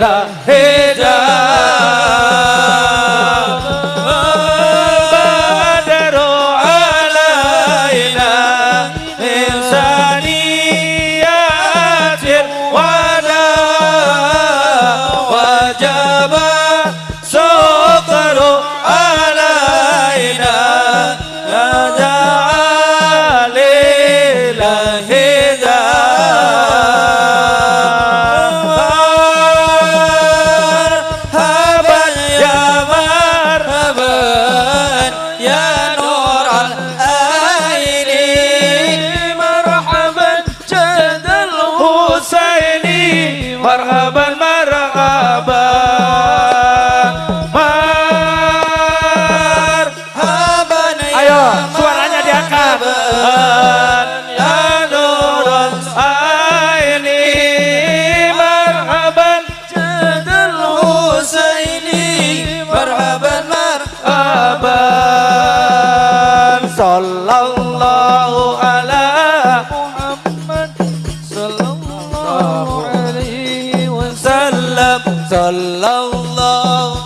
la hijab badaru alaina insaniyatin wada wajaba syukru alaina ya ja'alil marhaban marhaban marhaban ayo suaranya diangkat ya nurul aini marhaban jadal husaini marhaban marhaban sallallahu ala Muhammad sallallahu alaihi wasallam sallallahu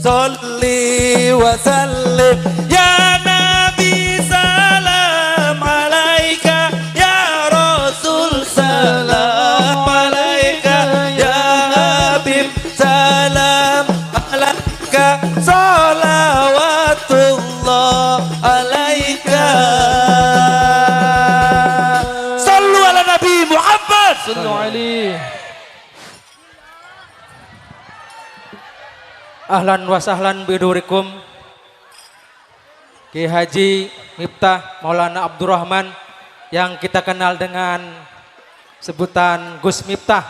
salli wa sallim ya nabi salam alaika ya rasul salam alaika ya habib salam alaika salawatullah alaika sallu ala nabi Muhammad sallu alaihi. Ahlan wa sahlan bidurikum Ki Haji Miftah Maulana Abdurrahman yang kita kenal dengan sebutan Gus Miftah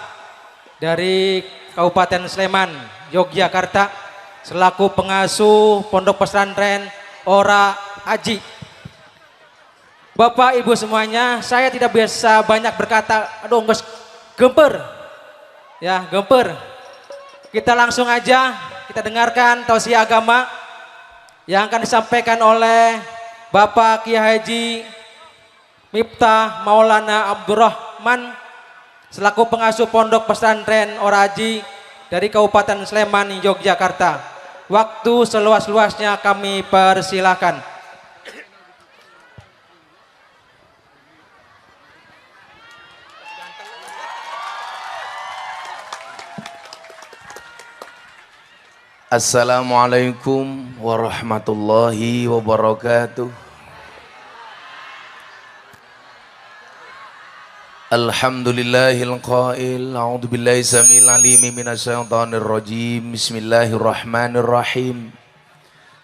dari Kabupaten Sleman, Yogyakarta, selaku pengasuh Pondok Pesantren Ora Aji. Bapak Ibu semuanya, saya tidak biasa banyak berkata, aduh Gus gemper. Ya, gemper. Kita langsung aja kita dengarkan tausiah agama yang akan disampaikan oleh Bapak Kiai Haji Miftah Maulana Abdurrahman selaku pengasuh Pondok Pesantren Ora Aji dari Kabupaten Sleman, Yogyakarta. Waktu seluas-luasnya kami persilakan. Assalamualaikum warahmatullahi wabarakatuh. Alhamdulillahil qail a'udzu billahi samil alimi minasyaitonir rajim. Bismillahirrahmanirrahim.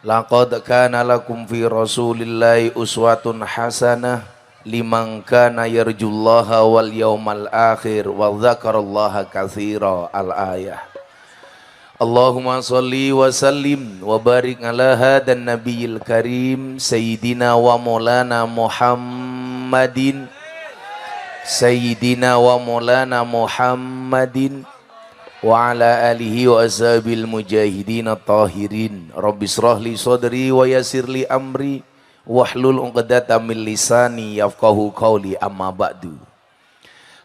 Laqad kana lakum fi rasulillahi uswatun hasanah liman kana yarjullaha wal yawmal akhir wa dzakarallaha katsira. Al-ayah. Allahumma salli wa sallim wa barik ala hadan nabiyil karim sayyidina wa maulana Muhammadin sayyidina wa maulana Muhammadin wa ala alihi wa ashabil mujahidin tahirin. Rabbi shrah li sadri wa yassir li amri wahlul 'uqdatam min lisani yafqahu qawli. Amma ba'du.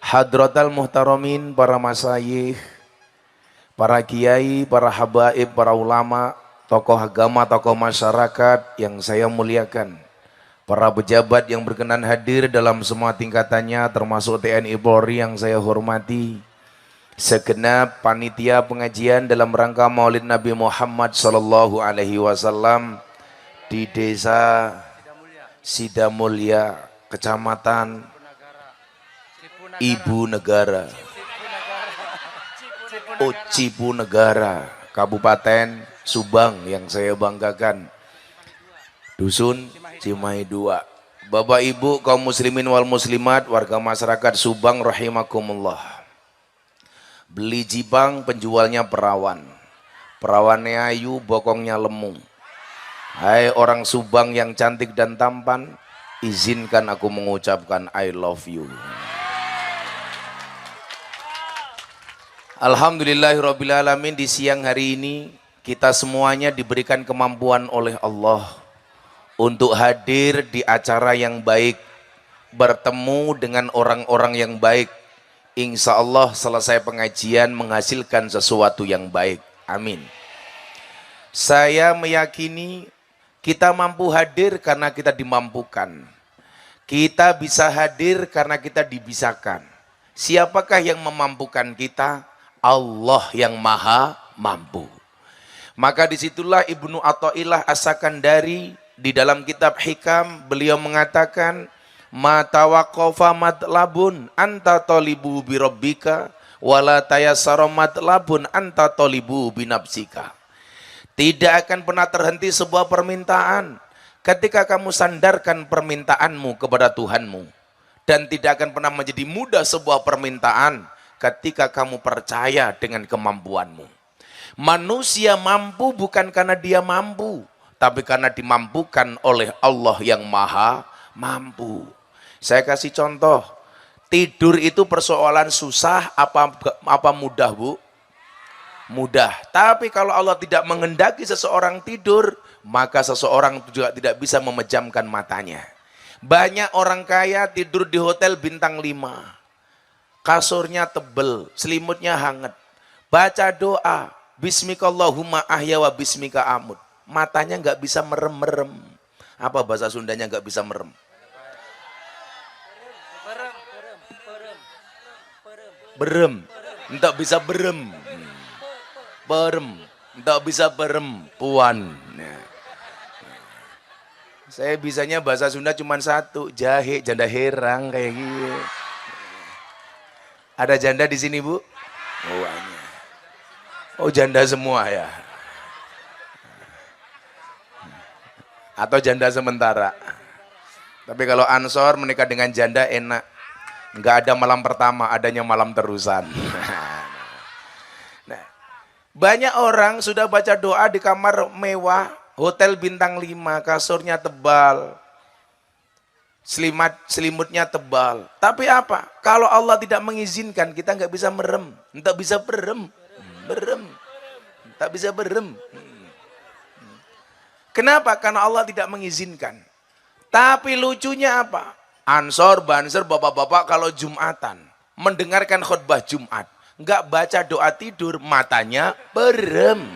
Hadratal muhtaramin, para masyayikh, para kiai, para habaib, para ulama, tokoh agama, tokoh masyarakat yang saya muliakan, para pejabat yang berkenan hadir dalam semua tingkatannya, termasuk TNI Polri yang saya hormati, segenap panitia pengajian dalam rangka Maulid Nabi Muhammad sallallahu alaihi wasallam di Desa Sidamulya, Kecamatan Ibu Negara, Cipunegara, Kabupaten Subang yang saya banggakan, Dusun Cimahi 2. Bapak Ibu kaum muslimin wal muslimat, warga masyarakat Subang rahimakumullah. Beli jibang, penjualnya perawan. Perawannya ayu, bokongnya lemu. Hai orang Subang yang cantik dan tampan, izinkan aku mengucapkan I love you. Alhamdulillahirrabbilalamin. Di siang hari ini kita semuanya diberikan kemampuan oleh Allah untuk hadir di acara yang baik, bertemu dengan orang-orang yang baik, insya Allah selesai pengajian menghasilkan sesuatu yang baik. Amin. Saya meyakini kita mampu hadir karena kita dimampukan. Kita bisa hadir karena kita dibisakan. Siapakah yang memampukan kita? Allah yang maha mampu. Maka disitulah Ibnu Athaillah As-Sakandari di dalam kitab Hikam beliau mengatakan, ma tawaqqafa matlabun anta talibu bi rabbika wala tayassara matlabun anta talibu bi nafsika. Tidak akan pernah terhenti sebuah permintaan ketika kamu sandarkan permintaanmu kepada Tuhanmu, dan tidak akan pernah menjadi mudah sebuah permintaan ketika kamu percaya dengan kemampuanmu. Manusia mampu bukan karena dia mampu, tapi karena dimampukan oleh Allah yang maha mampu. Saya kasih contoh, tidur itu persoalan susah apa mudah, Bu? Mudah. Tapi kalau Allah tidak menghendaki seseorang tidur, maka seseorang juga tidak bisa memejamkan matanya. Banyak orang kaya tidur di hotel bintang 5. Kasurnya tebel, selimutnya hangat. Baca doa, bismikallahumma ahya wa bismika amut. Matanya nggak bisa merem-merem. Apa bahasa Sundanya nggak bisa merem? Berem. Nggak bisa berem. Berem. Nggak bisa berem. Puan. Saya bisanya bahasa Sunda cuma satu. Jahe, janda herang kayak gitu. Ada janda di sini, Bu? Oh, oh, janda semua ya. Atau janda sementara. Tapi kalau Ansor menikah dengan janda enak. Enggak ada malam pertama, adanya malam terusan. Nah, banyak orang sudah baca doa di kamar mewah, hotel bintang 5, kasurnya tebal, selimutnya tebal. Tapi apa? Kalau Allah tidak mengizinkan, kita nggak bisa merem, nggak bisa berem, tak bisa berem. Kenapa? Karena Allah tidak mengizinkan. Tapi lucunya apa? Ansor, Banser, bapak-bapak kalau Jumatan mendengarkan khutbah Jumat, nggak baca doa tidur, matanya berem.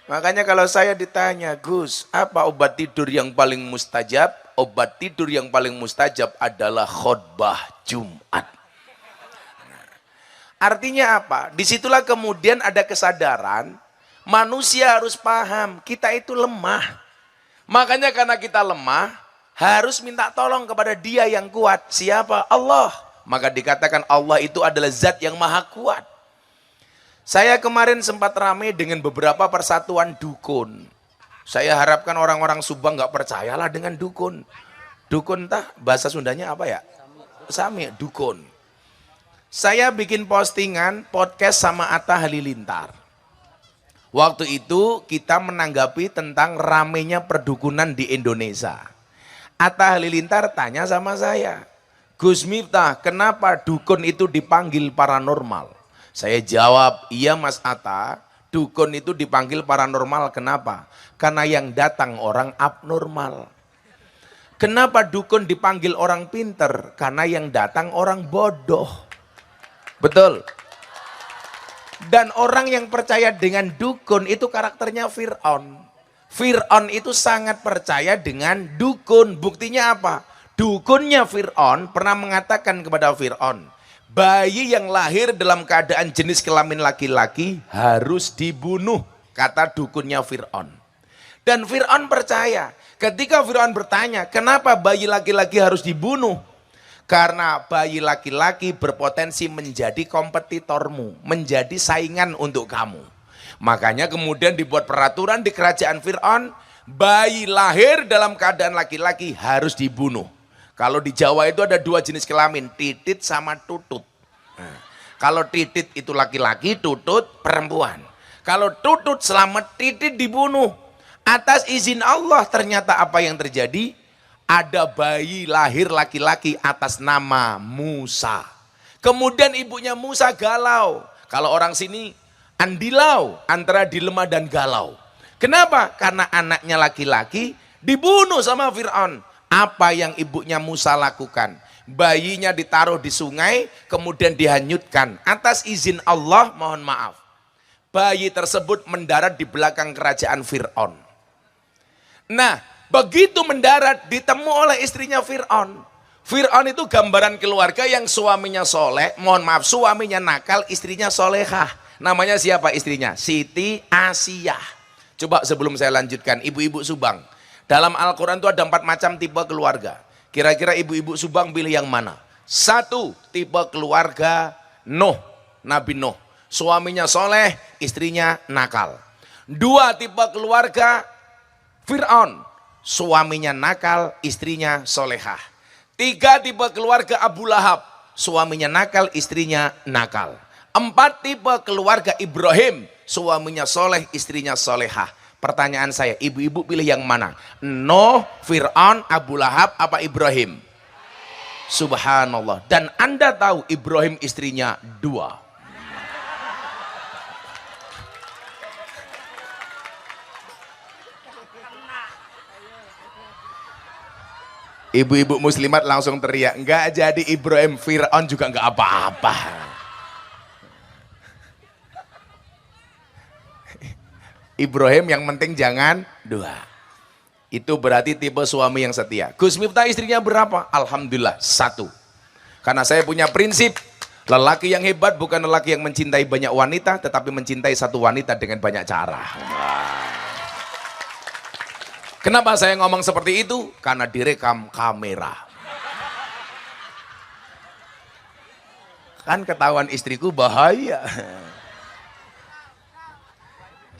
Makanya kalau saya ditanya, Gus, apa obat tidur yang paling mustajab? Obat tidur yang paling mustajab adalah khutbah Jumat. Artinya apa? Disitulah kemudian ada kesadaran, manusia harus paham, kita itu lemah. Makanya karena kita lemah, harus minta tolong kepada Dia yang kuat. Siapa? Allah. Maka dikatakan Allah itu adalah zat yang maha kuat. Saya kemarin sempat ramai dengan beberapa persatuan dukun. Saya harapkan orang-orang Subang nggak percayalah dengan dukun. Dukun tah bahasa Sundanya apa ya? Sami, dukun. Saya bikin postingan podcast sama Atta Halilintar. Waktu itu kita menanggapi tentang ramainya perdukunan di Indonesia. Atta Halilintar tanya sama saya, Gus Miftah, kenapa dukun itu dipanggil paranormal? Saya jawab, iya Mas Atta, dukun itu dipanggil paranormal kenapa? Karena yang datang orang abnormal. Kenapa dukun dipanggil orang pinter? Karena yang datang orang bodoh. Betul. Dan orang yang percaya dengan dukun itu karakternya Fir'aun. Fir'aun itu sangat percaya dengan dukun. Buktinya apa? Dukunnya Fir'aun pernah mengatakan kepada Fir'aun, bayi yang lahir dalam keadaan jenis kelamin laki-laki harus dibunuh, kata dukunnya Fir'aun. Dan Fir'aun percaya. Ketika Fir'aun bertanya, kenapa bayi laki-laki harus dibunuh? Karena bayi laki-laki berpotensi menjadi kompetitormu, menjadi saingan untuk kamu. Makanya kemudian dibuat peraturan di kerajaan Fir'aun, bayi lahir dalam keadaan laki-laki harus dibunuh. Kalau di Jawa itu ada 2 jenis kelamin, titit sama tutut. Nah, kalau titit itu laki-laki, tutut perempuan. Kalau tutut selamat, titit dibunuh. Atas izin Allah ternyata apa yang terjadi? Ada bayi lahir laki-laki atas nama Musa. Kemudian ibunya Musa galau. Kalau orang sini andilau, antara dilema dan galau. Kenapa? Karena anaknya laki-laki dibunuh sama Fir'aun. Apa yang ibunya Musa lakukan? Bayinya ditaruh di sungai, kemudian dihanyutkan. Atas izin Allah, mohon maaf. Bayi tersebut mendarat di belakang kerajaan Fir'aun. Nah, begitu mendarat, ditemu oleh istrinya Fir'aun. Fir'aun itu gambaran keluarga yang suaminya soleh, mohon maaf, suaminya nakal, istrinya solehah. Namanya siapa istrinya? Siti Asiyah. Coba sebelum saya lanjutkan, ibu-ibu Subang. Dalam Al-Quran itu ada 4 macam tipe keluarga. Kira-kira ibu-ibu Subang pilih yang mana? 1, tipe keluarga Nuh, Nabi Nuh. Suaminya soleh, istrinya nakal. 2, tipe keluarga Fir'aun. Suaminya nakal, istrinya solehah. 3, tipe keluarga Abu Lahab. Suaminya nakal, istrinya nakal. 4, tipe keluarga Ibrahim. Suaminya soleh, istrinya solehah. Pertanyaan saya, ibu-ibu pilih yang mana? Nuh, Fir'aun, Abu Lahab, apa Ibrahim? Subhanallah. Dan Anda tahu Ibrahim istrinya 2. Ibu-ibu muslimat langsung teriak, enggak jadi Ibrahim, Fir'aun juga enggak apa-apa. Ibrahim yang penting jangan 2. Itu berarti tipe suami yang setia. Gus Miftah istrinya berapa? Alhamdulillah 1. Karena saya punya prinsip, lelaki yang hebat bukan lelaki yang mencintai banyak wanita, tetapi mencintai satu wanita dengan banyak cara. Kenapa saya ngomong seperti itu? Karena direkam kamera. Kan ketahuan istriku bahaya.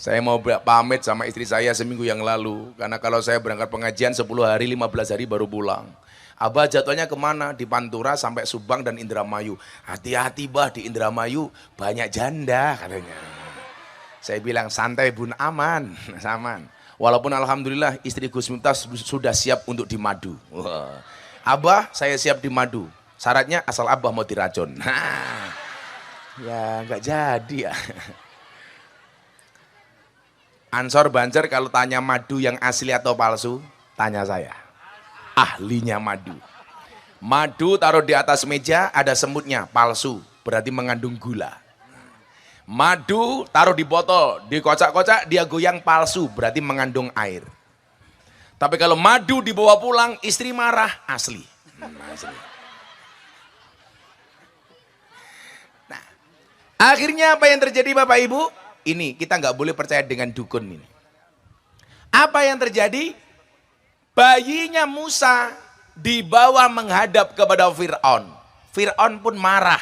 Saya mau pamit sama istri saya seminggu yang lalu. Karena kalau saya berangkat pengajian 10 hari, 15 hari baru pulang. Abah jatuhnya kemana? Di Pantura sampai Subang dan Indramayu. Hati-hati bah, di Indramayu banyak janda katanya. Saya bilang santai bun, aman. Aman. Walaupun alhamdulillah istri Gus Miftah sudah siap untuk dimadu. Wah. Abah saya siap dimadu. Syaratnya asal abah mau diracun. Ya nggak jadi ya. Ansor Banjar kalau tanya madu yang asli atau palsu, tanya saya. Ahlinya madu. Madu taruh di atas meja, ada semutnya, palsu, berarti mengandung gula. Madu taruh di botol, dikocak-kocak, dia goyang, palsu, berarti mengandung air. Tapi kalau madu dibawa pulang, istri marah, asli. Asli. Nah, akhirnya apa yang terjadi Bapak Ibu? Ini kita nggak boleh percaya dengan dukun ini. Apa yang terjadi? Bayinya Musa dibawa menghadap kepada Fir'aun. Fir'aun pun marah.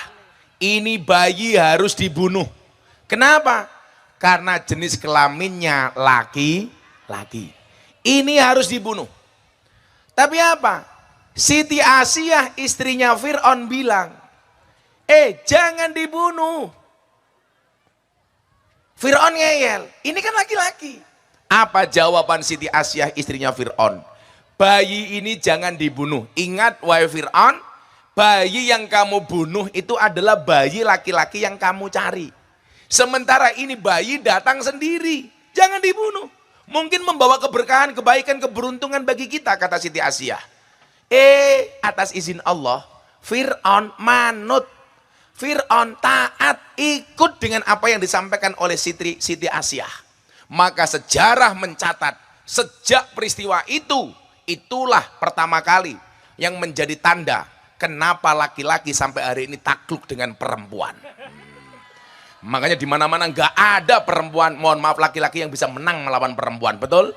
Ini bayi harus dibunuh. Kenapa? Karena jenis kelaminnya laki-laki. Ini harus dibunuh. Tapi apa? Siti Asiyah istrinya Fir'aun bilang, jangan dibunuh. Fir'aun ngeyel, ini kan laki-laki. Apa jawaban Siti Asiyah istrinya Fir'aun? Bayi ini jangan dibunuh. Ingat wahai Fir'aun, bayi yang kamu bunuh itu adalah bayi laki-laki yang kamu cari. Sementara ini bayi datang sendiri, jangan dibunuh. Mungkin membawa keberkahan, kebaikan, keberuntungan bagi kita, kata Siti Asiyah. Atas izin Allah, Fir'aun manut. Fir'aun taat, ikut dengan apa yang disampaikan oleh Siti Asiyah. Maka sejarah mencatat, sejak peristiwa itu, itulah pertama kali yang menjadi tanda kenapa laki-laki sampai hari ini takluk dengan perempuan. Makanya di mana-mana nggak ada perempuan, mohon maaf, laki-laki yang bisa menang melawan perempuan, betul?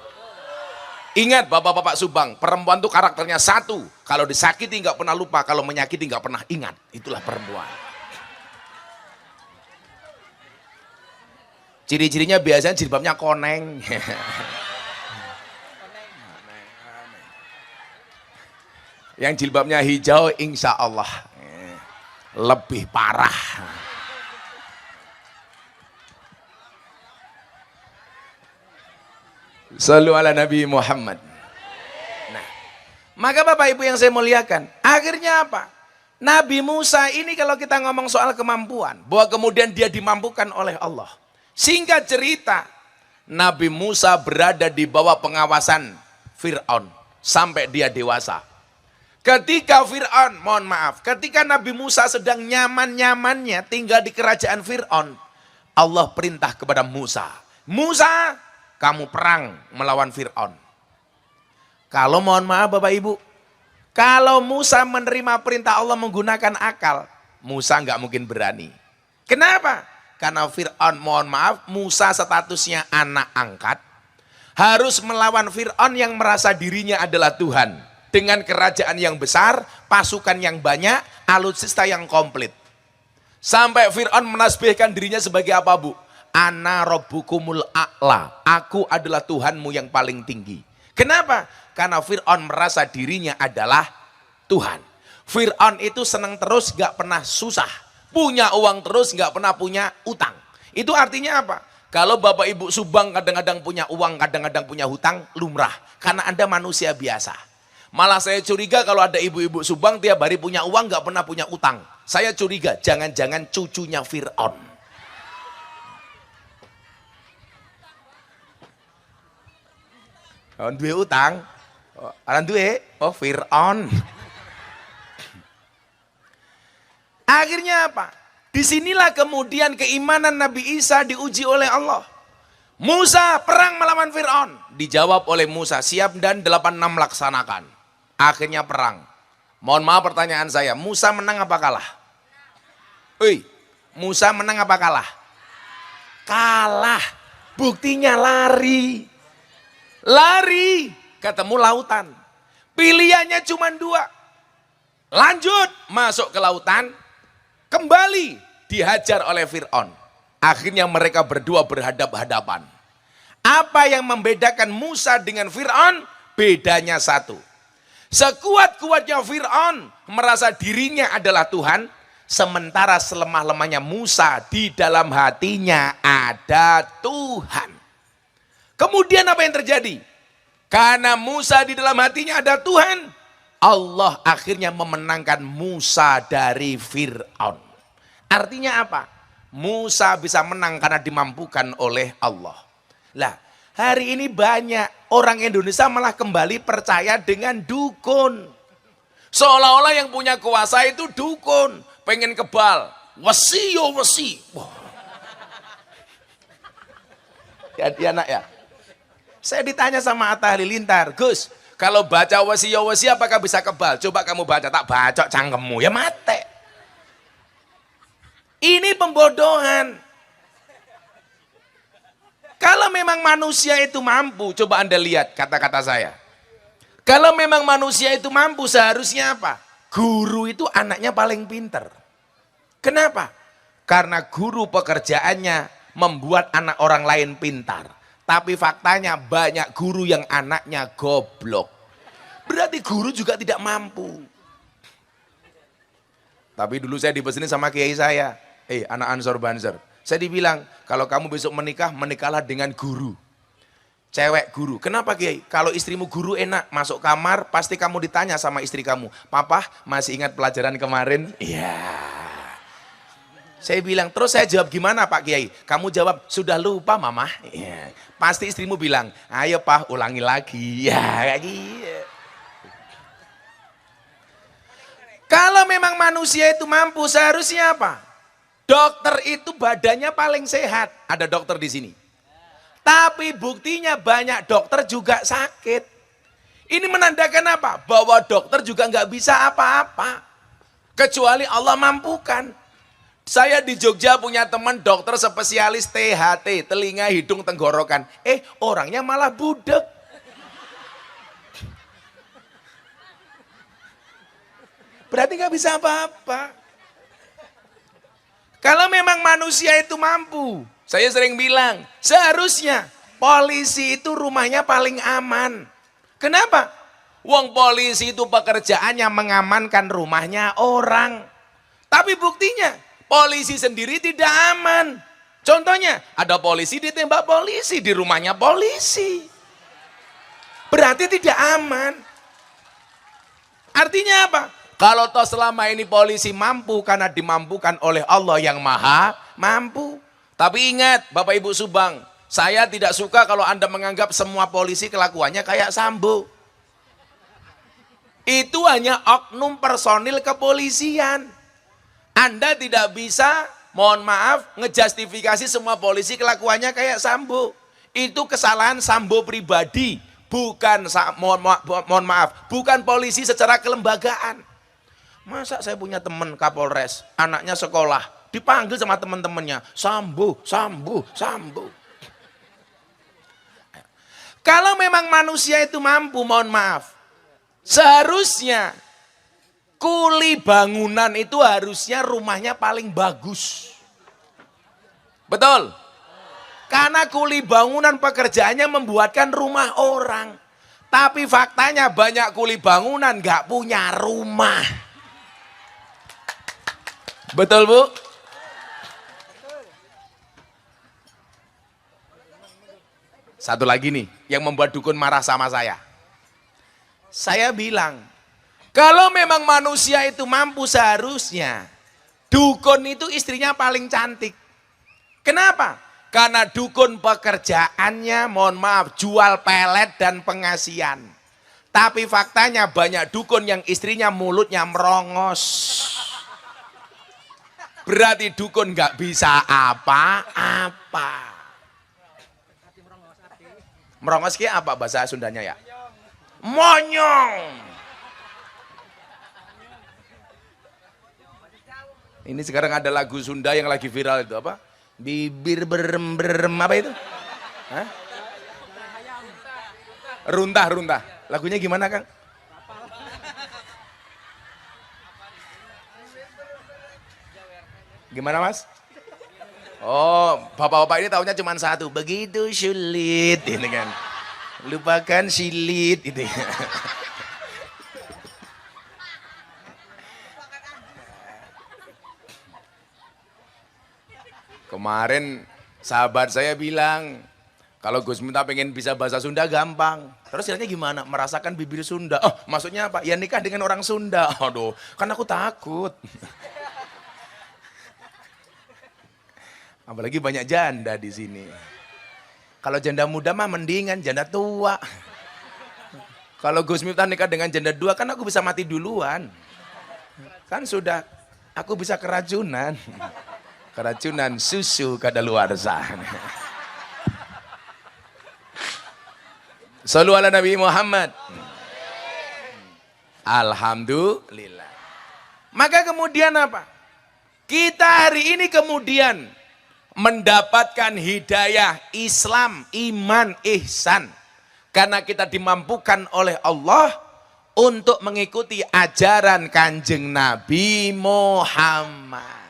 Ingat bapak-bapak Subang, perempuan itu karakternya satu, kalau disakiti nggak pernah lupa, kalau menyakiti nggak pernah ingat, itulah perempuan. Ciri-cirinya biasanya jilbabnya koneng. Yang jilbabnya hijau insya Allah lebih parah. Sallu ala Nabi Muhammad. Nah, maka Bapak Ibu yang saya muliakan, akhirnya apa? Nabi Musa ini kalau kita ngomong soal kemampuan, bahwa kemudian dia dimampukan oleh Allah. Singkat cerita, Nabi Musa berada di bawah pengawasan Fir'aun sampai dia dewasa. Ketika Fir'aun, mohon maaf, ketika Nabi Musa sedang nyaman-nyamannya tinggal di kerajaan Fir'aun, Allah perintah kepada Musa, Musa, kamu perang melawan Fir'aun. Kalau mohon maaf Bapak Ibu, kalau Musa menerima perintah Allah menggunakan akal, Musa nggak mungkin berani. Kenapa? Karena Fir'aun, mohon maaf, Musa statusnya anak angkat, harus melawan Fir'aun yang merasa dirinya adalah Tuhan. Dengan kerajaan yang besar, pasukan yang banyak, alutsista yang komplit. Sampai Fir'aun menasbihkan dirinya sebagai apa Bu? Ana rabbukumul a'la, aku adalah Tuhanmu yang paling tinggi. Kenapa? Karena Fir'aun merasa dirinya adalah Tuhan. Fir'aun itu senang terus, gak pernah susah. Punya uang terus, gak pernah punya utang. Itu artinya apa? Kalau Bapak Ibu Subang kadang-kadang punya uang, kadang-kadang punya hutang, lumrah. Karena Anda manusia biasa. Malah saya curiga kalau ada ibu-ibu Subang tiap hari punya uang, gak pernah punya utang. Saya curiga, jangan-jangan cucunya Fir'aun. Orang duwe utang, orang duwe, Fir'aun. Akhirnya apa? Disinilah kemudian keimanan Nabi Isa diuji oleh Allah. Musa perang melawan Fir'aun. Dijawab oleh Musa, siap dan 86 laksanakan. Akhirnya perang. Mohon maaf pertanyaan saya, Musa menang apa kalah? Musa menang apa kalah? Kalah. Buktinya lari. Lari, ketemu lautan. Pilihannya cuma 2. Lanjut, masuk ke lautan. Kembali, dihajar oleh Fir'aun. Akhirnya mereka berdua berhadap-hadapan. Apa yang membedakan Musa dengan Fir'aun? Bedanya satu. Sekuat-kuatnya Fir'aun merasa dirinya adalah Tuhan. Sementara selemah-lemahnya Musa, di dalam hatinya ada Tuhan. Kemudian apa yang terjadi? Karena Musa di dalam hatinya ada Tuhan, Allah akhirnya memenangkan Musa dari Fir'aun. Artinya apa? Musa bisa menang karena dimampukan oleh Allah. Lah, hari ini banyak orang Indonesia malah kembali percaya dengan dukun. Seolah-olah yang punya kuasa itu dukun, pengen kebal. Wesi yo wesi. Jadi anak ya. Saya ditanya sama Atta Halilintar, Gus, kalau baca wasi ya wasi apakah bisa kebal? Coba kamu baca, tak bacok cangkemmu, ya mate. Ini pembodohan. Kalau memang manusia itu mampu, coba Anda lihat kata-kata saya. Kalau memang manusia itu mampu, seharusnya apa? Guru itu anaknya paling pinter. Kenapa? Karena guru pekerjaannya membuat anak orang lain pintar. Tapi faktanya banyak guru yang anaknya goblok. Berarti guru juga tidak mampu. Tapi dulu saya dipesenin sama kiai saya. Anak Ansor Banser. Saya dibilang, kalau kamu besok menikah, menikahlah dengan guru. Cewek guru. Kenapa kiai? Kalau istrimu guru enak, masuk kamar pasti kamu ditanya sama istri kamu. Papa masih ingat pelajaran kemarin? Iya. Saya bilang, terus saya jawab gimana Pak Kiai? Kamu jawab, sudah lupa Mama? Ya. Pasti istrimu bilang, ayo Pak ulangi lagi. Ya kayak gitu. Kalau memang manusia itu mampu, seharusnya apa? Dokter itu badannya paling sehat. Ada dokter di sini. Tapi buktinya banyak dokter juga sakit. Ini menandakan apa? Bahwa dokter juga nggak bisa apa-apa. Kecuali Allah mampukan. Saya di Jogja punya teman dokter spesialis THT, telinga, hidung, tenggorokan. Orangnya malah budek. Berarti nggak bisa apa-apa. Kalau memang manusia itu mampu, saya sering bilang, seharusnya polisi itu rumahnya paling aman. Kenapa? Wong polisi itu pekerjaannya mengamankan rumahnya orang. Tapi buktinya, polisi sendiri tidak aman. Contohnya, ada polisi ditembak polisi di rumahnya polisi. Berarti tidak aman. Artinya apa? Kalau toh selama ini polisi mampu karena dimampukan oleh Allah yang maha mampu. Tapi ingat Bapak Ibu Subang, saya tidak suka kalau Anda menganggap semua polisi kelakuannya kayak Sambo. Itu hanya oknum personil kepolisian. Anda tidak bisa, mohon maaf, ngejustifikasi semua polisi kelakuannya kayak Sambo. Itu kesalahan Sambo pribadi, bukan, mohon maaf, bukan polisi secara kelembagaan. Masa saya punya teman Kapolres, anaknya sekolah, dipanggil sama teman-temannya, Sambo, Sambo, Sambo. Kalau memang manusia itu mampu, mohon maaf, seharusnya kuli bangunan itu harusnya rumahnya paling bagus. Betul? Karena kuli bangunan pekerjaannya membuatkan rumah orang. Tapi faktanya banyak kuli bangunan gak punya rumah. Betul, Bu? Satu lagi nih yang membuat dukun marah sama saya. Saya bilang, kalau memang manusia itu mampu seharusnya dukun itu istrinya paling cantik. Kenapa? Karena dukun pekerjaannya, mohon maaf, jual pelet dan pengasian. Tapi faktanya banyak dukun yang istrinya mulutnya merongos. Berarti dukun nggak bisa apa-apa. Merongos ki apa bahasa Sundanya ya? Monyong. Ini sekarang ada lagu Sunda yang lagi viral itu apa? Bibir berem-berem apa itu? Hah? Runtah-runtah. Lagunya gimana, Kang? Gimana, Mas? Oh, bapak-bapak ini tahunya cuma satu. Begitu sulit, ini kan. Lupakan silit, itu. Kemarin sahabat saya bilang, kalau Gus Miftah pengen bisa bahasa Sunda gampang. Terus caranya gimana? Merasakan bibir Sunda. Oh, maksudnya apa? Ya nikah dengan orang Sunda. Aduh, kan aku takut. Apalagi banyak janda di sini. Kalau janda muda mah mendingan janda tua. Kalau Gus Miftah nikah dengan janda dua kan aku bisa mati duluan. Kan sudah, aku bisa keracunan. Keracunan susu kadaluarsa. Shallu ala Nabi Muhammad. Alhamdulillah. Maka kemudian apa? Kita hari ini kemudian mendapatkan hidayah Islam, iman, ihsan. Karena kita dimampukan oleh Allah untuk mengikuti ajaran Kanjeng Nabi Muhammad.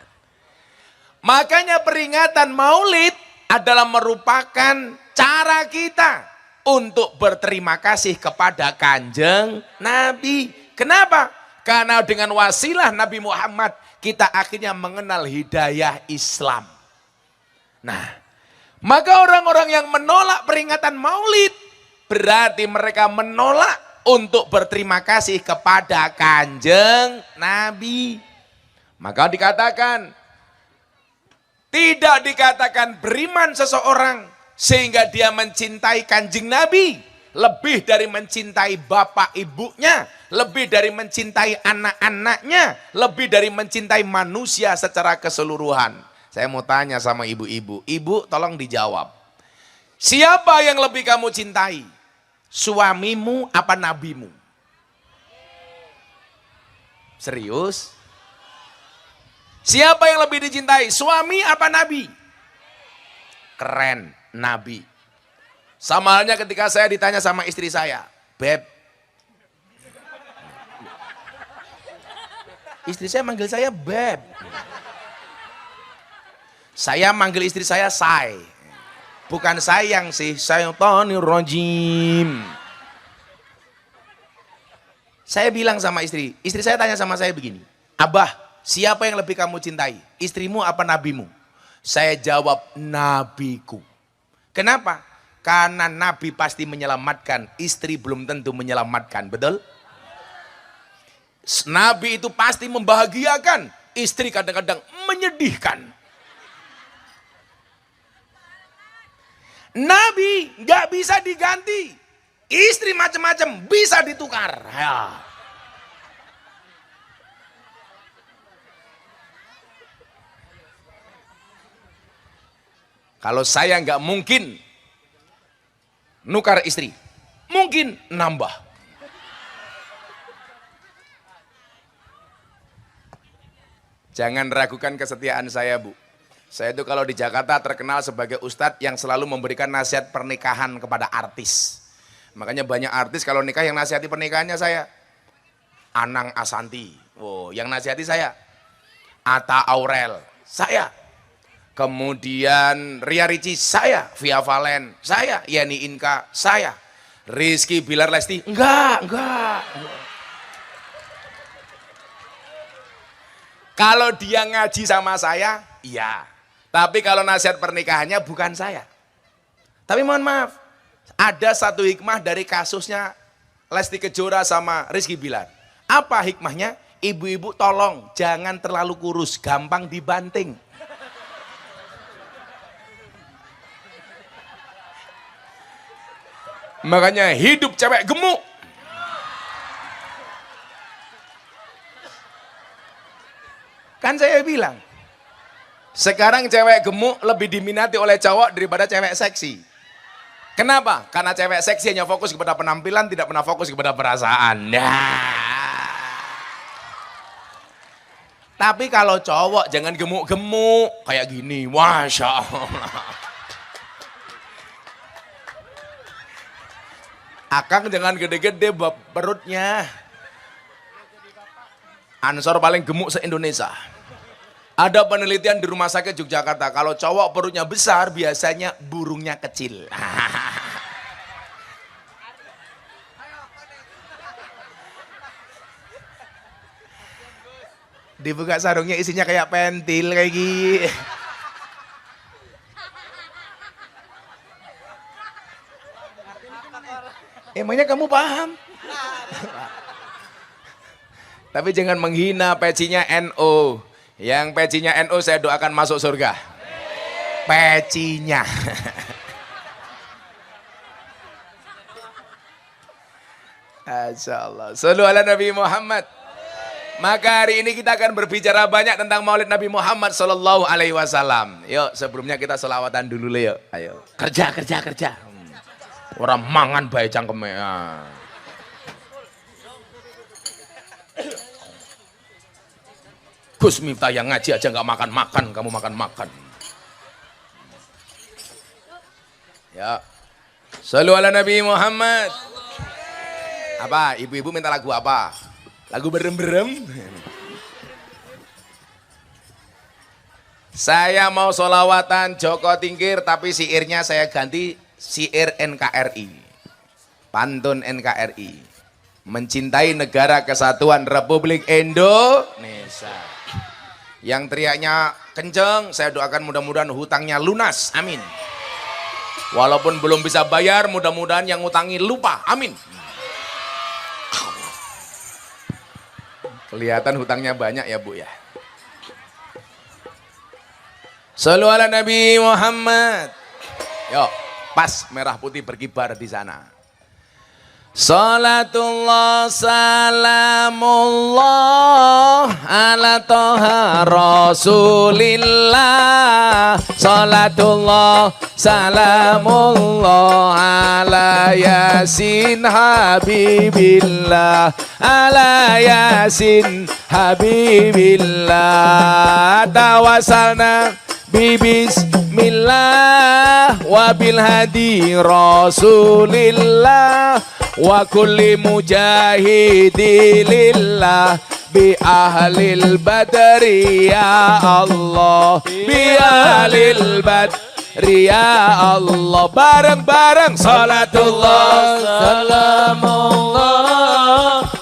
Makanya peringatan Maulid adalah merupakan cara kita untuk berterima kasih kepada Kanjeng Nabi. Kenapa? Karena dengan wasilah Nabi Muhammad kita akhirnya mengenal hidayah Islam. Nah, maka orang-orang yang menolak peringatan Maulid berarti mereka menolak untuk berterima kasih kepada Kanjeng Nabi. Maka dikatakan, tidak dikatakan beriman seseorang sehingga dia mencintai Kanjeng Nabi lebih dari mencintai bapak ibunya, lebih dari mencintai anak-anaknya, lebih dari mencintai manusia secara keseluruhan. Saya mau tanya sama ibu-ibu, ibu tolong dijawab. Siapa yang lebih kamu cintai? Suamimu apa nabimu? Serius? Siapa yang lebih dicintai? Suami apa nabi? Keren, nabi. Sama halnya ketika saya ditanya sama istri saya, Beb. Istri saya manggil saya Beb. Saya manggil istri saya Say. Bukan sayang sih, syaitonir rajim. Saya bilang sama istri saya tanya sama saya begini, Abah, siapa yang lebih kamu cintai? Istrimu apa nabimu? Saya jawab, nabiku. Kenapa? Karena nabi pasti menyelamatkan, istri belum tentu menyelamatkan, betul? Nabi itu pasti membahagiakan, istri kadang-kadang menyedihkan. Nabi nggak bisa diganti, istri macam-macam bisa ditukar. Ya. Kalau saya nggak mungkin nukar istri, mungkin nambah. Jangan ragukan kesetiaan saya, Bu. Saya itu kalau di Jakarta terkenal sebagai ustadz yang selalu memberikan nasihat pernikahan kepada artis. Makanya banyak artis kalau nikah yang nasihati pernikahannya saya. Anang Asanti, oh, yang nasihati saya. Atta Aurel, saya. Kemudian Ria Rici, saya. Via Valen, saya. Yeni Inka, saya. Rizky Bilar Lesti, enggak. Kalau dia ngaji sama saya, iya. Tapi kalau nasihat pernikahannya bukan saya. Tapi mohon maaf, ada satu hikmah dari kasusnya Lesti Kejora sama Rizky Bilar. Apa hikmahnya? Ibu-ibu tolong jangan terlalu kurus, gampang dibanting. Makanya hidup cewek gemuk. Kan saya bilang, sekarang cewek gemuk lebih diminati oleh cowok daripada cewek seksi. Kenapa? Karena cewek seksi hanya fokus kepada penampilan, tidak pernah fokus kepada perasaan. Nah. Tapi kalau cowok jangan gemuk-gemuk kayak gini, Masya Allah. Akang jangan gede-gede perutnya. Ansor paling gemuk se-Indonesia. Ada penelitian di rumah sakit Yogyakarta, kalau cowok perutnya besar biasanya burungnya kecil. Dibuka sarungnya isinya kayak pentil kayak gini. Emangnya kamu paham? Tapi jangan menghina pecinya NU. Yang pecinya NU saya doakan masuk surga. Pecinya. Masyaallah. Sallu ala Nabi Muhammad. Maka hari ini kita akan berbicara banyak tentang Maulid Nabi Muhammad sallallahu alaihi wasallam. Yuk, sebelumnya kita selawatan dulu yuk. Ayo. Kerja. Orang mangan bae cangkeme. Gus Miftah yang ngaji aja nggak makan-makan, kamu makan-makan. Ya. Shallu ala Nabi Muhammad. Apa? Ibu-ibu minta lagu apa? Lagu berem-berem? Saya mau solawatan Joko Tingkir, tapi syairnya saya ganti syair NKRI. Pantun NKRI. Mencintai negara kesatuan Republik Indonesia. Yang teriaknya kenceng, saya doakan mudah-mudahan hutangnya lunas, amin. Walaupun belum bisa bayar, mudah-mudahan yang ngutangi lupa, amin. Kelihatan hutangnya banyak ya Bu ya. Shallu ala Nabi Muhammad. Yuk, pas merah putih berkibar di sana. Salatullah salamullah ala toha rasulillah. Salatullah salamullah ala yasin habibillah. Ala yasin habibillah. Tawasalna bismillah wa bil hadi rasulillah wa kulli mujahidi lillah bi ahlil badri ya Allah, bi ahlil badri ya Allah. Bareng-bareng salatullah salamullah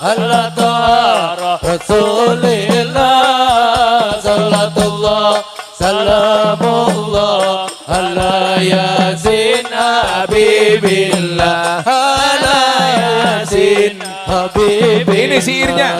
ala taha rasulillah. Salatullah salamullah ala yasin habibillah. Ala yasin habibillah. Ini syairnya.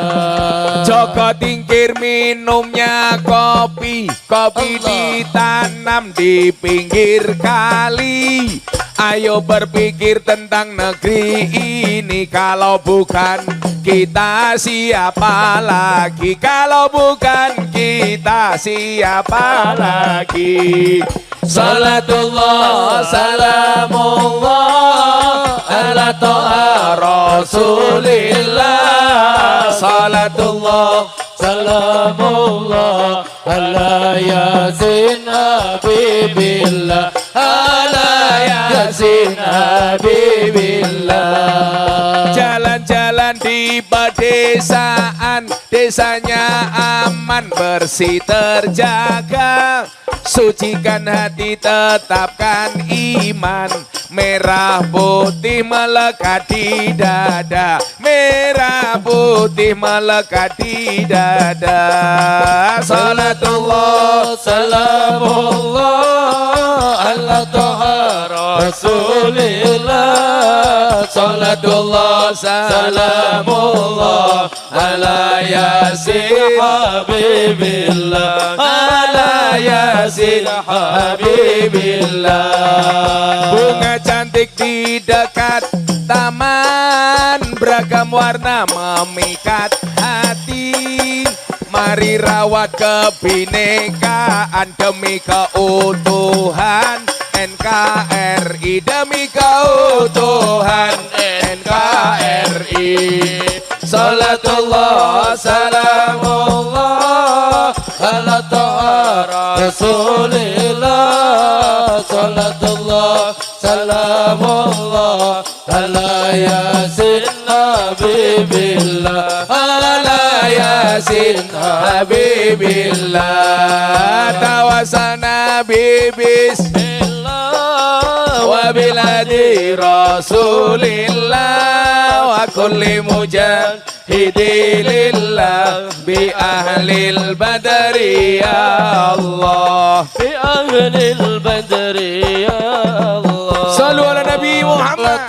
Joko Tingkir minumnya kopi, kopi ditanam di pinggir kali. Ayo berpikir tentang negeri ini, kalau bukan kita siapa lagi? Kalau bukan kita siapa lagi? Salatullah salamullah ala ta'a Rasulillah. Salatullah salamullah ala yasin habibillah. Ala yasin habibillah. Jalan-jalan di pedesaan, desanya aman bersih terjaga. Sucikan hati, tetapkan iman. Merah putih melekat di dada. Merah putih melekat di dada. Salatullah salamullah ala ta'a Rasulillah. Salatullah salamullah ala yasin habibillah. Ala yasin habibillah. Bunga cantik di dekat taman, beragam warna memikat hati. Mari rawat kebinekaan demi keutuhan NKRI, demi keutuhan NKRI. Salatullah salamullah ala ta'a Rasulillah. Salatullah salamullah ala yasin habibillah. Ala yasin habibillah. Tawasana bismillah wa biladi Rasulillah wa kulli mujahidilillah bi ahlil badri ya Allah. Bi ahlil badri ya Allah. Sallu ala Nabi Muhammad.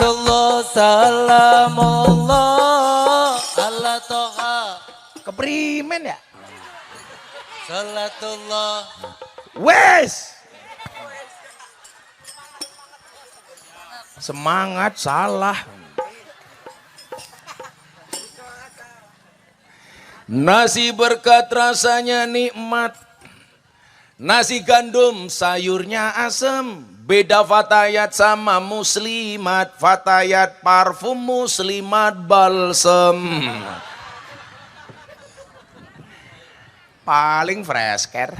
Salamullah ala ta'a. Keprimen ya? Salatullah. Wes. Semangat salah. Nasi berkat rasanya nikmat. Nasi gandum sayurnya asem. Beda Fatayat sama muslimat. Fatayat parfum, muslimat balsem. Paling fresh care.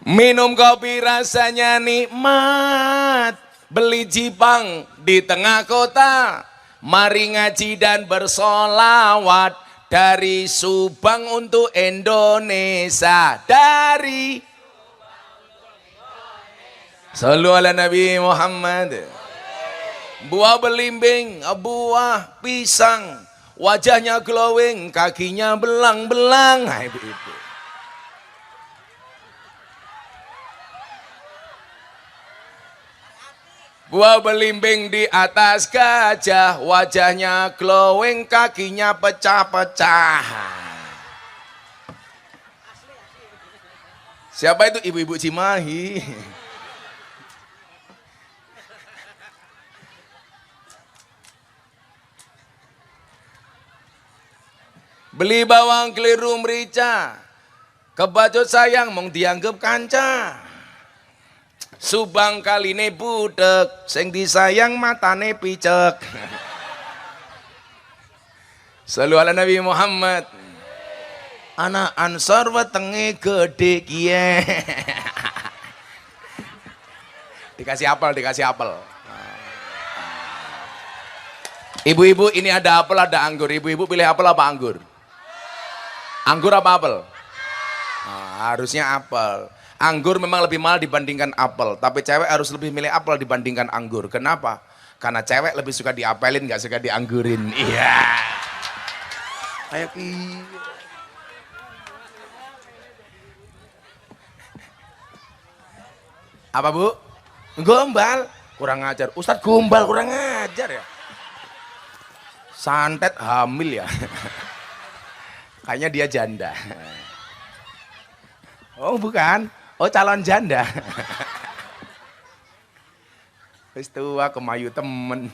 Minum kopi rasanya nikmat. Beli jipang di tengah kota. Mari ngaji dan bersolawat. Dari Subang untuk Indonesia. Dari Sallu ala Nabi Muhammad. Buah belimbing, buah pisang. Wajahnya glowing, kakinya belang-belang. Nah, ibu-ibu. Buah belimbing di atas gajah, wajahnya glowing, kakinya pecah-pecah. Siapa itu ibu-ibu Cimahi? Beli bawang keliru merica, kebacut sayang mong dianggap kanca. Subang kaline budek, sing disayang matane picek. Sallu ala Nabi Muhammad. Anak Ansor wetenge gede kiye. Dikasih apel, dikasih apel. Ibu-ibu ini ada apel, ada anggur. Ibu-ibu pilih apel apa anggur? Anggur apa apel? Nah, harusnya apel. Anggur memang lebih mahal dibandingkan apel, tapi cewek harus lebih milih apel dibandingkan anggur. Kenapa? Karena cewek lebih suka diapelin, gak suka dianggurin. Iya. Ayo apa bu? Gombal? Kurang ajar. Ustadz gombal kurang ajar ya? Santet hamil ya? Kayaknya dia janda. Oh bukan? Oh calon janda. Wis tua kemayu temen.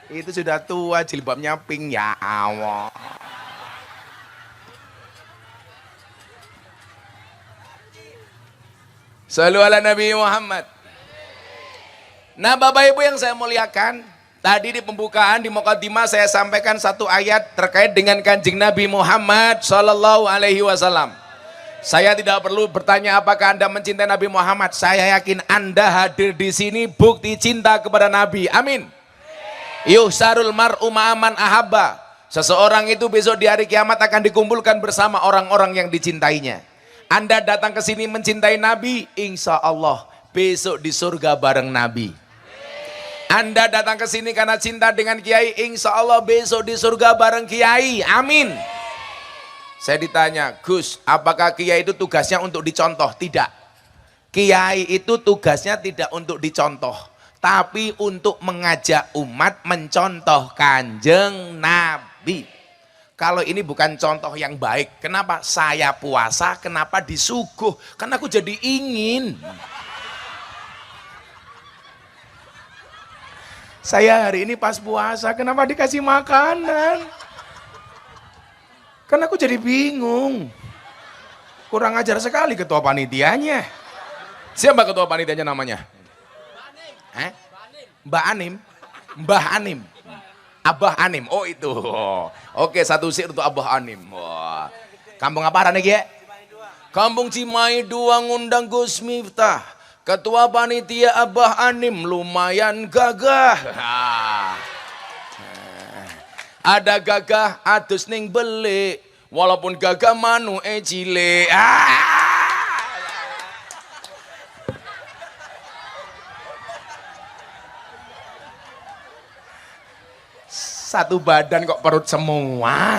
Itu sudah tua jilbabnya pink ya Allah. Shallu ala Nabi Muhammad. Nah Bapak Ibu yang saya muliakan, tadi di pembukaan di Muqaddimah saya sampaikan satu ayat terkait dengan Kanjeng Nabi Muhammad Sallallahu Alaihi Wasallam. Saya tidak perlu bertanya apakah Anda mencintai Nabi Muhammad. Saya yakin Anda hadir di sini bukti cinta kepada Nabi. Amin. Yuhsarul mar'u ma'aman ahabba. Seseorang itu besok di hari kiamat akan dikumpulkan bersama orang-orang yang dicintainya. Anda datang ke sini mencintai Nabi, insya Allah besok di surga bareng Nabi. Anda datang ke sini karena cinta dengan Kiai, insya Allah besok di surga bareng Kiai. Amin. Saya ditanya, Gus, apakah Kiai itu tugasnya untuk dicontoh? Tidak. Kiai itu tugasnya tidak untuk dicontoh, tapi untuk mengajak umat mencontoh Kanjeng Nabi. Kalau ini bukan contoh yang baik, kenapa saya puasa, kenapa disuguh? Karena aku jadi ingin. Saya hari ini pas puasa, kenapa dikasih makanan? Karena aku jadi bingung. Kurang ajar sekali ketua panitianya. Siapa ketua panitianya namanya? Mbak Anim. Mbah Anim. Abah Anim. Oh itu. Oke, satu sir untuk Abah Anim. Wah. Kampung apa arane ki? Kampung Cimahi 2 ngundang Gus Miftah. Ketua panitia Abah Anim lumayan gagah. Ada gagah adus ning beli, walaupun gagah manu cile. Satu badan kok perut semua.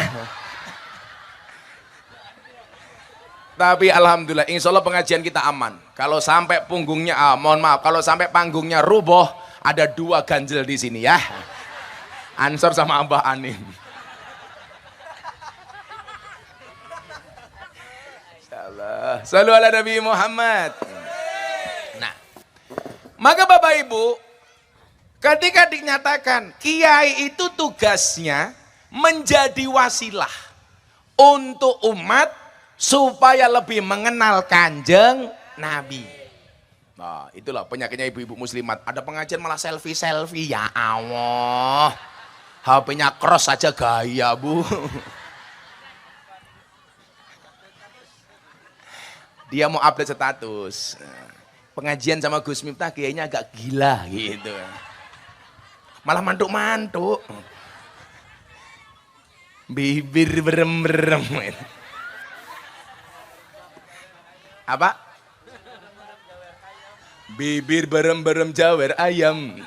Tapi alhamdulillah, insya Allah pengajian kita aman. Kalau sampai punggungnya, mohon maaf, kalau sampai panggungnya rubuh, ada 2 ganjel di sini ya. Ansor sama Abah Anim. Insyaallah. Shallu ala Nabi Muhammad. Nah, maka Bapak Ibu, ketika dinyatakan Kiai itu tugasnya menjadi wasilah untuk umat supaya lebih mengenal Kanjeng Nabi. Nah, itulah penyakitnya ibu-ibu muslimat. Ada pengajian malah selfie-selfie, ya Allah. HP-nya cross saja gaya, Bu. Dia mau update status. Pengajian sama Gus Miftah kayaknya agak gila gitu. Malah mantuk-mantuk. Bibir berem-berem. Apa? Bibir berem-berem jawer ayam.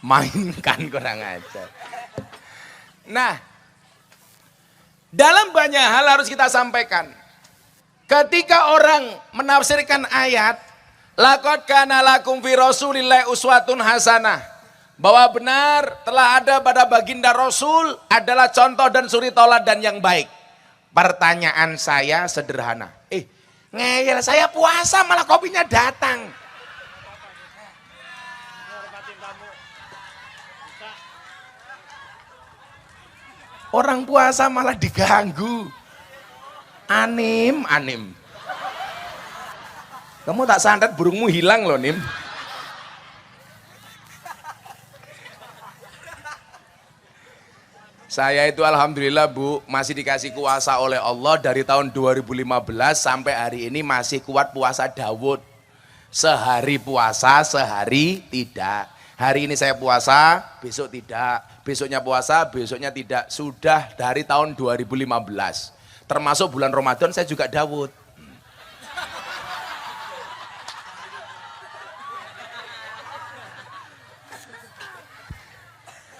Mainkan kurang ajar. Nah, dalam banyak hal harus kita sampaikan. Ketika orang menafsirkan ayat, laqad kana lakum fi Rasulillahi uswatun hasanah, bahwa benar telah ada pada baginda Rasul adalah contoh dan suri tauladan yang baik. Pertanyaan saya sederhana. Ngeyel, saya puasa malah kopinya datang. Orang puasa malah diganggu. Anim. Kamu tak santet burungmu hilang loh, Nim. Saya itu alhamdulillah Bu, masih dikasih kuasa oleh Allah dari tahun 2015 sampai hari ini masih kuat puasa Daud. Sehari puasa, sehari tidak. Hari ini saya puasa, besok tidak. Besoknya puasa, besoknya tidak. Sudah dari tahun 2015. Termasuk bulan Ramadan saya juga Daud.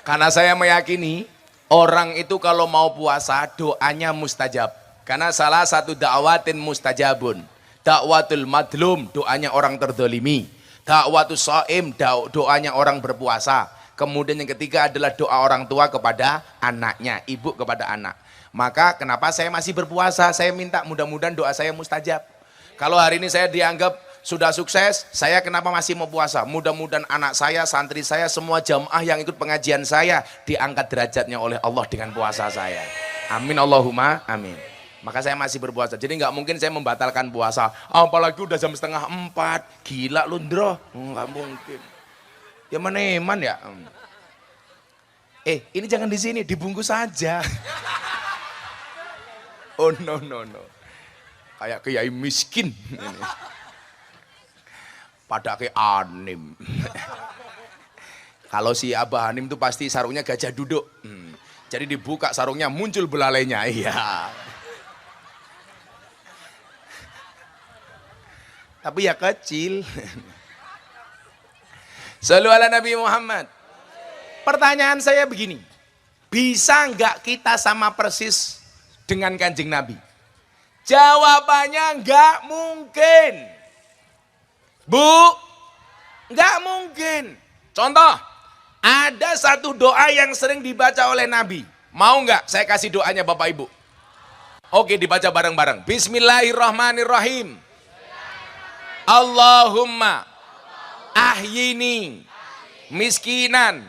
Karena saya meyakini orang itu kalau mau puasa doanya mustajab. Karena salah satu dakwatin mustajabun. Dakwatul madlum, doanya orang terdolimi. Dakwatul shaim, doanya orang berpuasa. Kemudian yang ketiga adalah doa orang tua kepada anaknya, ibu kepada anak. Maka kenapa saya masih berpuasa? Saya minta mudah-mudahan doa saya mustajab. Kalau hari ini saya dianggap sudah sukses, saya kenapa masih mau puasa? Mudah-mudahan anak saya, santri saya, semua jamaah yang ikut pengajian saya diangkat derajatnya oleh Allah dengan puasa saya. Amin Allahumma amin. Maka saya masih berpuasa. Jadi nggak mungkin saya membatalkan puasa. Apalagi udah jam 3:30. Gila lu, Ndro. Nggak mungkin. Ya meneman ya. Ini jangan di sini, dibungkus saja. Oh no. Kayak kiai miskin. Pada kayak anim. Kalau si Abah Hanim itu pasti sarungnya gajah duduk. Jadi dibuka sarungnya muncul belalainya. Iya. Tapi ya kecil. Shallu ala Nabi Muhammad. Pertanyaan saya begini. Bisa nggak kita sama persis dengan Kanjeng Nabi? Jawabannya nggak mungkin. Bu, nggak mungkin. Contoh, ada satu doa yang sering dibaca oleh Nabi. Mau nggak saya kasih doanya Bapak Ibu? Oke, dibaca bareng-bareng. Bismillahirrahmanirrahim. Allahumma ahyini miskinan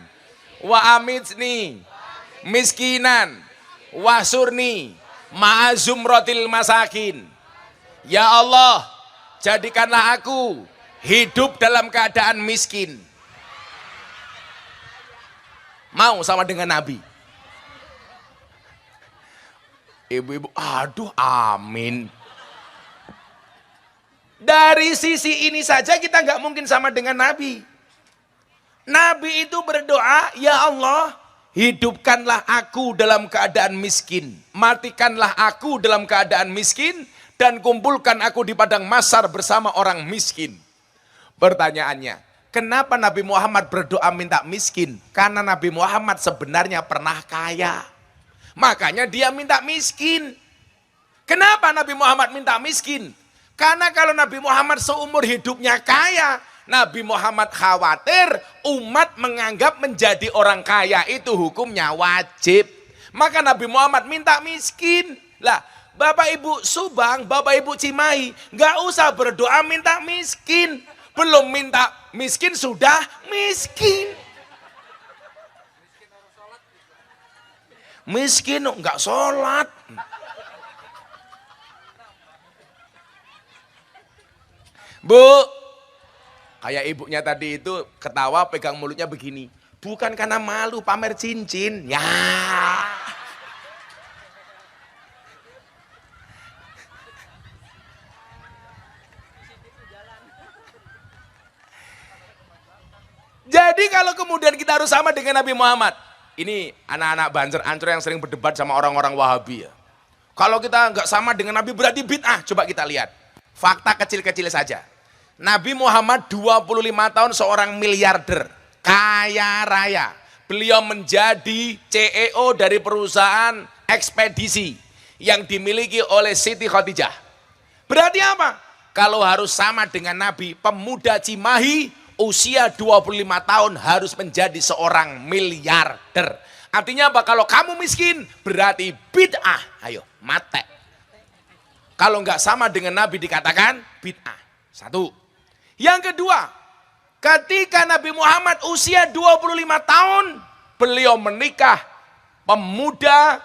wa amitni miskinan wasurni ma'azumrotil masakin. Ya Allah, jadikanlah aku hidup dalam keadaan miskin. Mau sama dengan Nabi? Ibu-ibu, aduh amin. Dari sisi ini saja kita nggak mungkin sama dengan Nabi. Nabi itu berdoa, ya Allah, hidupkanlah aku dalam keadaan miskin. Matikanlah aku dalam keadaan miskin. Dan kumpulkan aku di padang mahsyar bersama orang miskin. Pertanyaannya, kenapa Nabi Muhammad berdoa minta miskin? Karena Nabi Muhammad sebenarnya pernah kaya. Makanya dia minta miskin. Kenapa Nabi Muhammad minta miskin? Karena kalau Nabi Muhammad seumur hidupnya kaya, Nabi Muhammad khawatir umat menganggap menjadi orang kaya itu hukumnya wajib. Maka Nabi Muhammad minta miskin. Lah, Bapak Ibu Subang, Bapak Ibu Cimahi, nggak usah berdoa minta miskin. Belum minta miskin sudah miskin. Miskin nggak sholat. Bu, kayak ibunya tadi itu ketawa pegang mulutnya begini. Bukan karena malu pamer cincin. Ya. Jadi kalau kemudian kita harus sama dengan Nabi Muhammad. Ini anak-anak Banser Ancur yang sering berdebat sama orang-orang Wahabi ya. Kalau kita nggak sama dengan Nabi berarti bid'ah. Coba kita lihat. Fakta kecil-kecil saja. Nabi Muhammad 25 tahun seorang miliarder, kaya raya. Beliau menjadi CEO dari perusahaan ekspedisi yang dimiliki oleh Siti Khadijah. Berarti apa? Kalau harus sama dengan Nabi, pemuda Cimahi usia 25 tahun harus menjadi seorang miliarder. Artinya apa? Kalau kamu miskin berarti bid'ah. Ayo, mate. Kalau nggak sama dengan Nabi dikatakan bid'ah. Satu. Yang kedua, ketika Nabi Muhammad usia 25 tahun, beliau menikah pemuda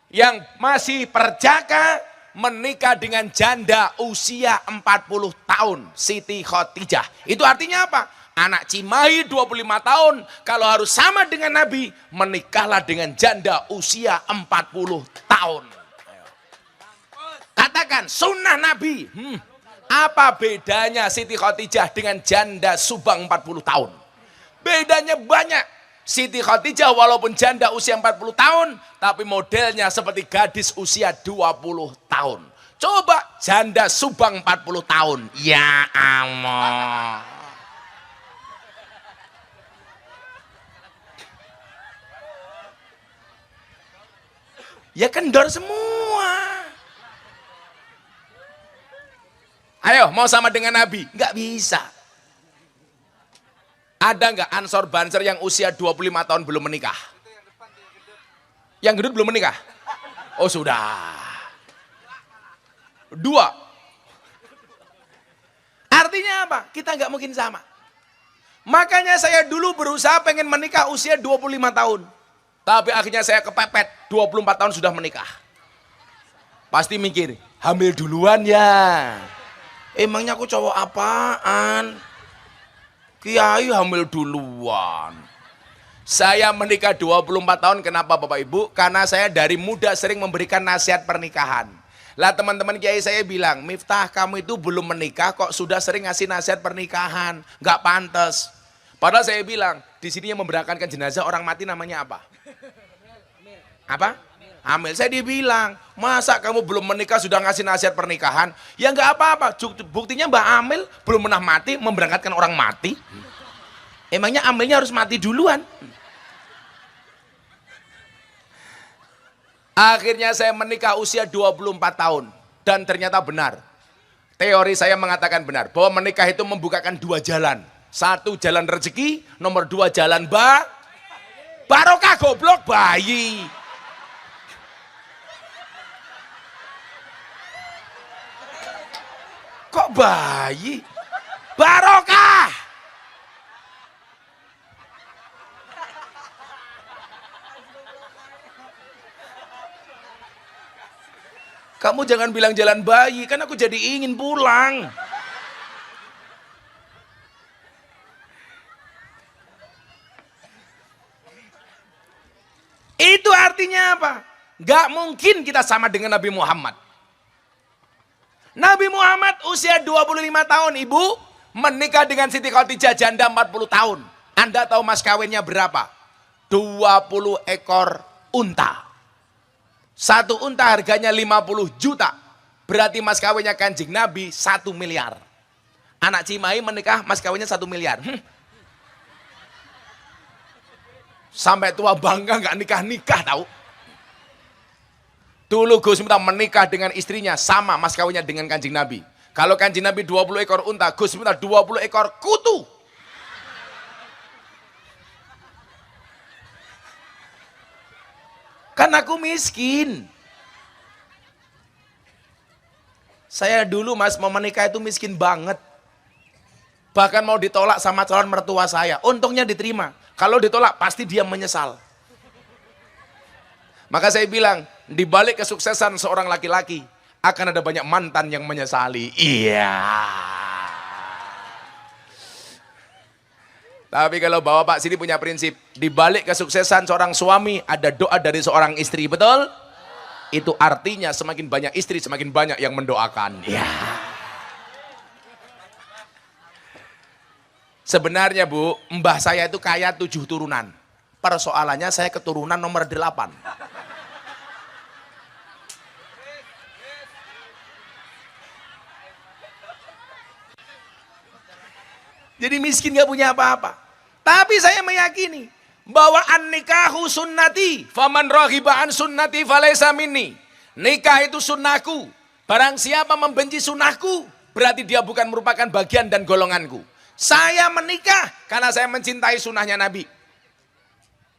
yang masih perjaka, menikah dengan janda usia 40 tahun, Siti Khadijah. Itu artinya apa? Anak Cimahi 25 tahun, kalau harus sama dengan Nabi, menikahlah dengan janda usia 40 tahun. Katakan, sunnah Nabi. Apa bedanya Siti Khadijah dengan janda Subang 40 tahun? Bedanya banyak. Siti Khadijah walaupun janda usia 40 tahun, tapi modelnya seperti gadis usia 20 tahun. Coba janda Subang 40 tahun. Ya Allah. Ya kendor semua. Ayo, mau sama dengan Nabi? Nggak bisa. Ada nggak Ansor Banser yang usia 25 tahun belum menikah? Yang gendut belum menikah? Oh sudah. 2. Artinya apa? Kita nggak mungkin sama. Makanya saya dulu berusaha pengen menikah usia 25 tahun. Tapi akhirnya saya kepepet, 24 tahun sudah menikah. Pasti mikir, hamil duluan ya. Emangnya aku cowok apaan? Kiai hamil duluan. Saya menikah 24 tahun, kenapa Bapak Ibu? Karena saya dari muda sering memberikan nasihat pernikahan. Lah teman-teman kiai saya bilang, Miftah kamu itu belum menikah kok sudah sering ngasih nasihat pernikahan. Gak pantas. Padahal saya bilang, di sini yang memberangkatkan jenazah orang mati namanya apa? Apa? Hamil. Saya dibilang, masa kamu belum menikah sudah ngasih nasihat pernikahan? Ya nggak apa-apa, buktinya Mbak Amil belum pernah mati, memberangkatkan orang mati. Emangnya Amilnya harus mati duluan? Akhirnya saya menikah usia 24 tahun. Dan ternyata benar. Teori saya mengatakan benar, bahwa menikah itu membukakan dua jalan. Satu jalan rezeki, nomor dua jalan barokah goblok bayi. Kok bayi? Barokah. Kamu jangan bilang jalan bayi, kan aku jadi ingin pulang. Itu artinya apa? Gak mungkin kita sama dengan Nabi Muhammad. Nabi Muhammad usia 25 tahun, Ibu, menikah dengan Siti Khadijah janda 40 tahun. Anda tahu mas kawinnya berapa? 20 ekor unta. Satu unta harganya 50 juta. Berarti mas kawinnya Kanjeng Nabi 1 miliar. Anak Cimahi menikah mas kawinnya 1 miliar. Sampai tua bangga gak nikah-nikah tahu. Dulu Gus Miftah menikah dengan istrinya sama mas kawinnya dengan Kanjeng Nabi. Kalau Kanjeng Nabi 20 ekor unta, Gus Miftah 20 ekor kutu. Kan aku miskin. Saya dulu mas mau menikah itu miskin banget. Bahkan mau ditolak sama calon mertua saya. Untungnya diterima. Kalau ditolak pasti dia menyesal. Maka saya bilang, di balik kesuksesan seorang laki-laki akan ada banyak mantan yang menyesali. Iya. Tapi kalau Bapak sini punya prinsip, di balik kesuksesan seorang suami ada doa dari seorang istri, betul? Itu artinya semakin banyak istri, semakin banyak yang mendoakan. Ya. Sebenarnya Bu, mbah saya itu kaya 7 turunan. Persoalannya saya keturunan nomor 8. Jadi miskin gak punya apa-apa. Tapi saya meyakini bahwa an-nikahu sunnati, faman raghiba an sunnati falaysa minni. Nikah itu sunnahku. Barang siapa membenci sunnahku, berarti dia bukan merupakan bagian dan golonganku. Saya menikah karena saya mencintai sunnahnya Nabi.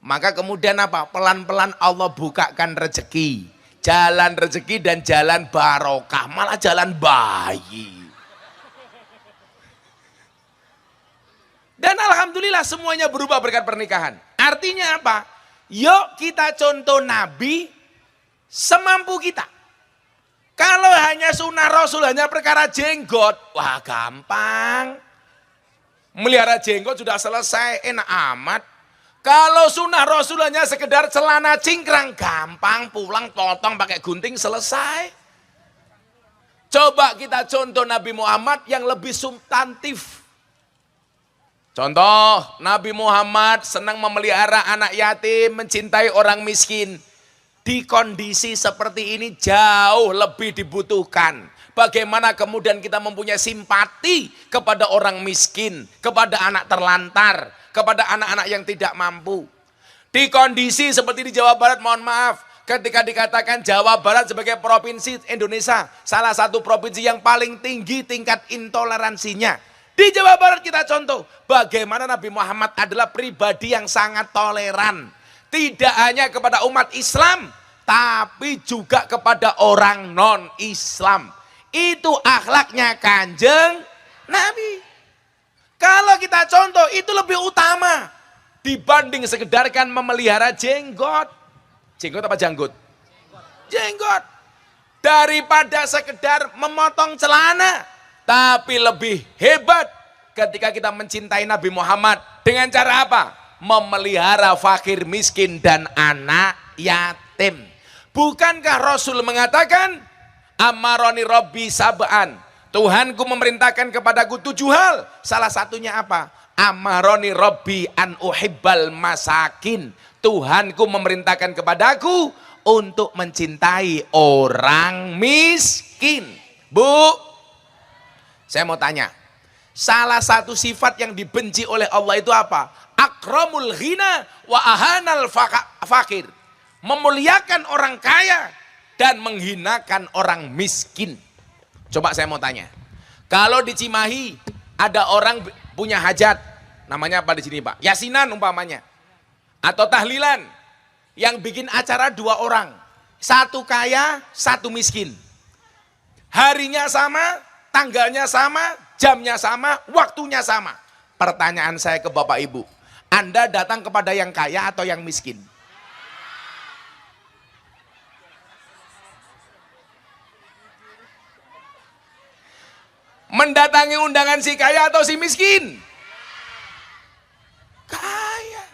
Maka kemudian apa? Pelan-pelan Allah bukakan rezeki. Jalan rezeki dan jalan barokah, malah jalan bayi. Dan alhamdulillah semuanya berubah berkat pernikahan. Artinya apa? Yuk kita contoh Nabi semampu kita. Kalau hanya sunnah Rasul, hanya perkara jenggot, wah gampang. Melihara jenggot sudah selesai, enak amat. Kalau sunnah Rasul hanya sekedar celana cingkrang, gampang, pulang potong pakai gunting selesai. Coba kita contoh Nabi Muhammad yang lebih substantif. Contoh, Nabi Muhammad senang memelihara anak yatim, mencintai orang miskin. Di kondisi seperti ini jauh lebih dibutuhkan. Bagaimana kemudian kita mempunyai simpati kepada orang miskin, kepada anak terlantar, kepada anak-anak yang tidak mampu. Di kondisi seperti di Jawa Barat, mohon maaf, ketika dikatakan Jawa Barat sebagai provinsi Indonesia, salah satu provinsi yang paling tinggi tingkat intoleransinya. Di Jawa Barat kita contoh bagaimana Nabi Muhammad adalah pribadi yang sangat toleran. Tidak hanya kepada umat Islam, tapi juga kepada orang non-Islam. Itu akhlaknya Kanjeng Nabi. Kalau kita contoh itu lebih utama dibanding sekedarkan memelihara jenggot. Jenggot apa janggut? Jenggot. daripada sekedar memotong celana. Tapi lebih hebat ketika kita mencintai Nabi Muhammad dengan cara apa? Memelihara fakir miskin dan anak yatim. Bukankah Rasul mengatakan, amaroni Robbi sab'an, Tuhanku memerintahkan kepadaku 7 hal. Salah satunya apa? Amaroni Robbi an uhibbal masakin. Tuhanku memerintahkan kepadaku untuk mencintai orang miskin. Bu, saya mau tanya, salah satu sifat yang dibenci oleh Allah itu apa? Akramul ghina wa ahanal fakir. Memuliakan orang kaya dan menghinakan orang miskin. Coba saya mau tanya, kalau di Cimahi ada orang punya hajat, namanya apa di sini Pak? Yasinan umpamanya, atau tahlilan, yang bikin acara 2 orang, 1 kaya, 1 miskin. Harinya sama, tanggalnya sama, jamnya sama, waktunya sama. Pertanyaan saya ke Bapak Ibu, Anda datang kepada yang kaya atau yang miskin? Mendatangi undangan si kaya atau si miskin? Kaya.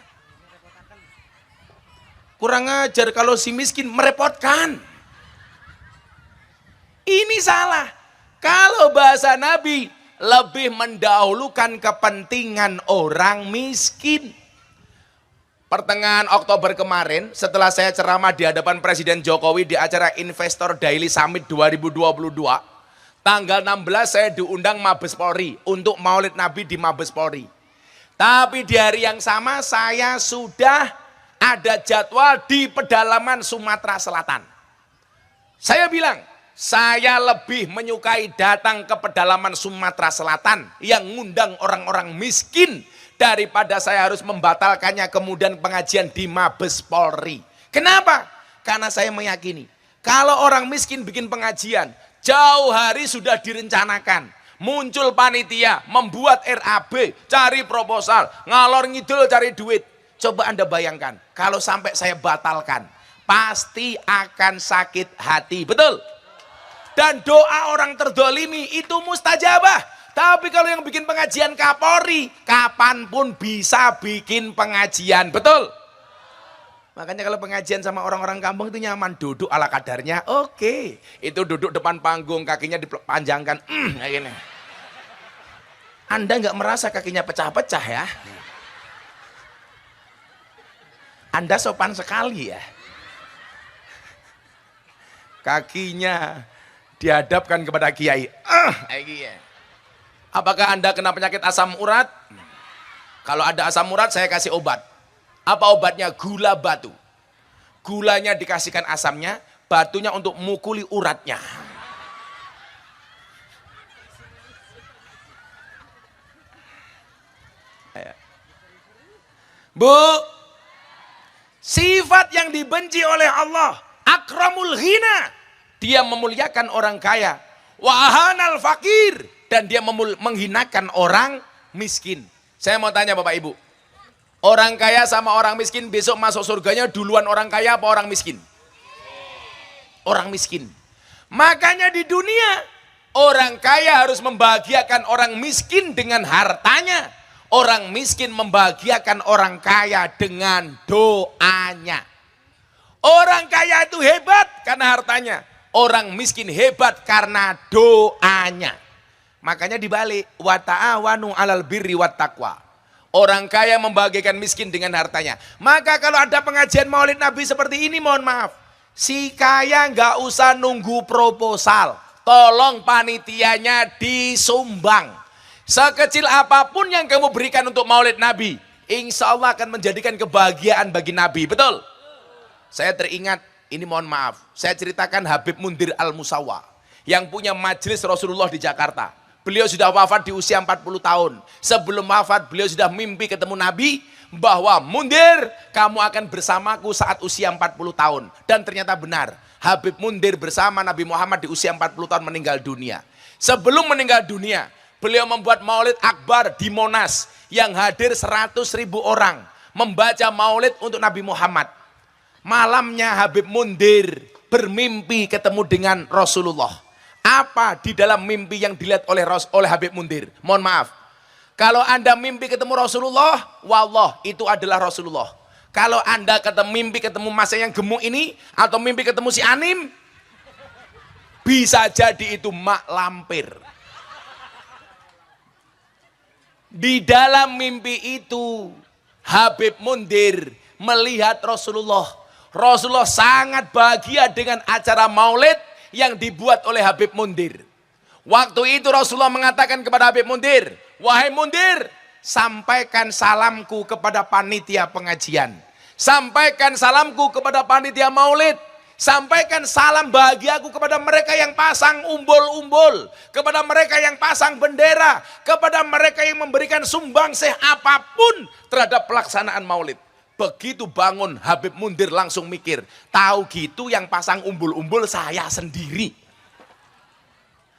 Kurang ajar kalau si miskin merepotkan. Ini salah. Kalau bahasa Nabi, lebih mendahulukan kepentingan orang miskin. Pertengahan Oktober kemarin, setelah saya ceramah di hadapan Presiden Jokowi di acara Investor Daily Summit 2022, tanggal 16 saya diundang Mabes Polri untuk Maulid Nabi di Mabes Polri. Tapi di hari yang sama saya sudah ada jadwal di pedalaman Sumatera Selatan. Saya bilang, saya lebih menyukai datang ke pedalaman Sumatera Selatan yang ngundang orang-orang miskin daripada saya harus membatalkannya kemudian pengajian di Mabes Polri. Kenapa? Karena saya meyakini kalau orang miskin bikin pengajian, jauh hari sudah direncanakan. Muncul panitia, membuat RAB, cari proposal, ngalor ngidul cari duit. Coba Anda bayangkan, kalau sampai saya batalkan, pasti akan sakit hati, betul? Dan doa orang terdolimi itu mustajabah. Tapi kalau yang bikin pengajian Kapolri, kapanpun bisa bikin pengajian, betul? Makanya kalau pengajian sama orang-orang kampung itu nyaman, duduk ala kadarnya, oke. Itu duduk depan panggung, kakinya dipanjangkan, kayak gini. Anda nggak merasa kakinya pecah-pecah ya? Anda sopan sekali ya. Kakinya dihadapkan kepada kiai. Apakah Anda kena penyakit asam urat? Kalau ada asam urat saya kasih obat. Apa obatnya? Gula batu. Gulanya dikasihkan asamnya, batunya untuk mukuli uratnya. Bu, sifat yang dibenci oleh Allah, akramul ghina, dia memuliakan orang kaya, wa ahanal fakir, dan dia menghinakan orang miskin. Saya mau tanya Bapak Ibu, orang kaya sama orang miskin besok masuk surganya duluan orang kaya apa orang miskin? Orang miskin. Makanya di dunia orang kaya harus membahagiakan orang miskin dengan hartanya. Orang miskin membahagiakan orang kaya dengan doanya. Orang kaya itu hebat karena hartanya. Orang miskin hebat karena doanya. Makanya dibalik, wa ta'awanu 'alal birri wat taqwa. Orang kaya membahagiakan miskin dengan hartanya. Maka kalau ada pengajian Maulid Nabi seperti ini, mohon maaf, si kaya nggak usah nunggu proposal. Tolong panitianya disumbang. Sekecil apapun yang kamu berikan untuk Maulid Nabi, insya Allah akan menjadikan kebahagiaan bagi Nabi, betul? Saya teringat, ini mohon maaf, saya ceritakan Habib Mundir Al-Musawa yang punya majelis Rasulullah di Jakarta. Beliau sudah wafat di usia 40 tahun. Sebelum wafat beliau sudah mimpi ketemu Nabi bahwa Mundir, kamu akan bersamaku saat usia 40 tahun. Dan ternyata benar, Habib Mundir bersama Nabi Muhammad di usia 40 tahun meninggal dunia. Sebelum meninggal dunia, beliau membuat maulid akbar di Monas yang hadir 100.000 orang membaca maulid untuk Nabi Muhammad. Malamnya Habib Mundir bermimpi ketemu dengan Rasulullah. Apa di dalam mimpi yang dilihat oleh Habib Mundir? Mohon maaf. Kalau Anda mimpi ketemu Rasulullah, wallah itu adalah Rasulullah. Kalau Anda mimpi ketemu Mas yang gemuk ini, atau mimpi ketemu si Anim, bisa jadi itu mak lampir. Di dalam mimpi itu, Habib Mundir melihat Rasulullah. Rasulullah sangat bahagia dengan acara maulid yang dibuat oleh Habib Mundir. Waktu itu Rasulullah mengatakan kepada Habib Mundir, wahai Mundir, sampaikan salamku kepada panitia pengajian. Sampaikan salamku kepada panitia maulid. Sampaikan salam bahagiaku kepada mereka yang pasang umbul-umbul, kepada mereka yang pasang bendera, kepada mereka yang memberikan sumbangsih apapun terhadap pelaksanaan maulid. Begitu bangun Habib Mundir langsung mikir, tahu gitu yang pasang umbul-umbul saya sendiri.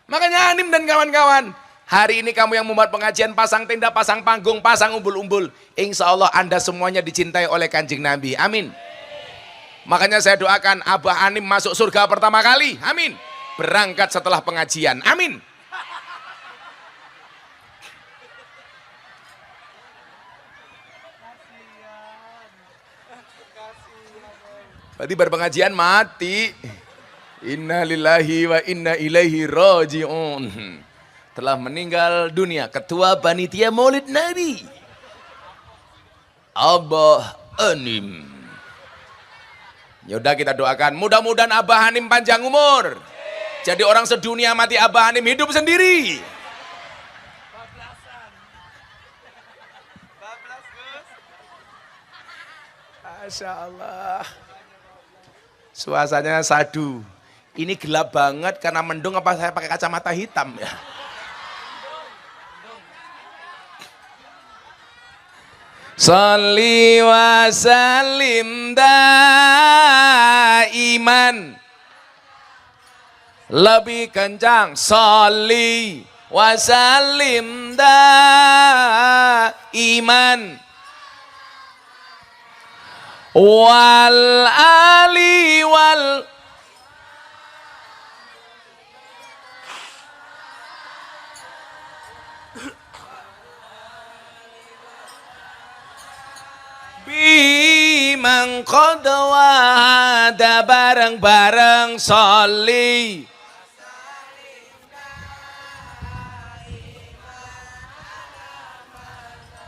Makanya Anim dan kawan-kawan, hari ini kamu yang membuat pengajian, pasang tenda, pasang panggung, pasang umbul-umbul, insya Allah Anda semuanya dicintai oleh Kanjeng Nabi. Amin. Makanya saya doakan Abah Anim masuk surga pertama kali. Amin. Berangkat setelah pengajian. Amin. Berarti berpengajian mati. Inna lillahi wa inna ilaihi raji'un. Telah meninggal dunia Ketua Panitia Maulid Nabi, Abah Anim. Yaudah kita doakan, mudah-mudahan Abah Anim panjang umur. Jadi orang sedunia mati, Abah Anim hidup sendiri. Masya Allah. Suasananya sadu. Ini gelap banget karena mendung apa saya pakai kacamata hitam ya. Sholli wa sallim daiman. Lebih kencang. Sholli wa sallim daiman. Wal ali wal bimang qad wa'ada, bareng-bareng sholli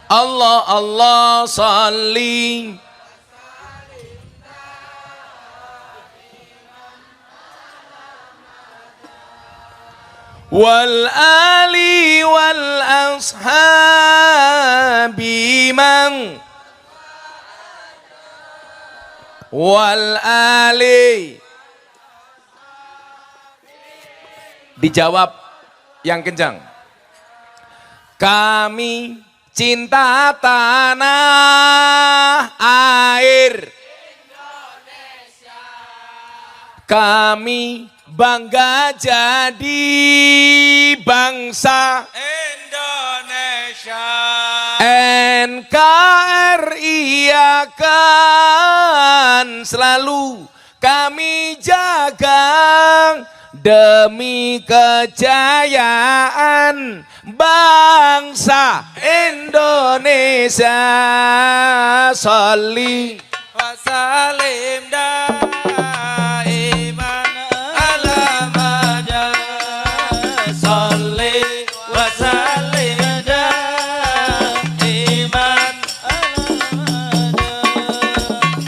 Allah Allah sholli wal ali wal ashabi man wal ali. Dijawab yang kencang. Kami cinta tanah air Indonesia. Kami bangga jadi bangsa Indonesia. NKRI akan selalu kami jaga demi kejayaan bangsa Indonesia. Sholli wa sallim daiman ala maja. Sholli wa sallim daiman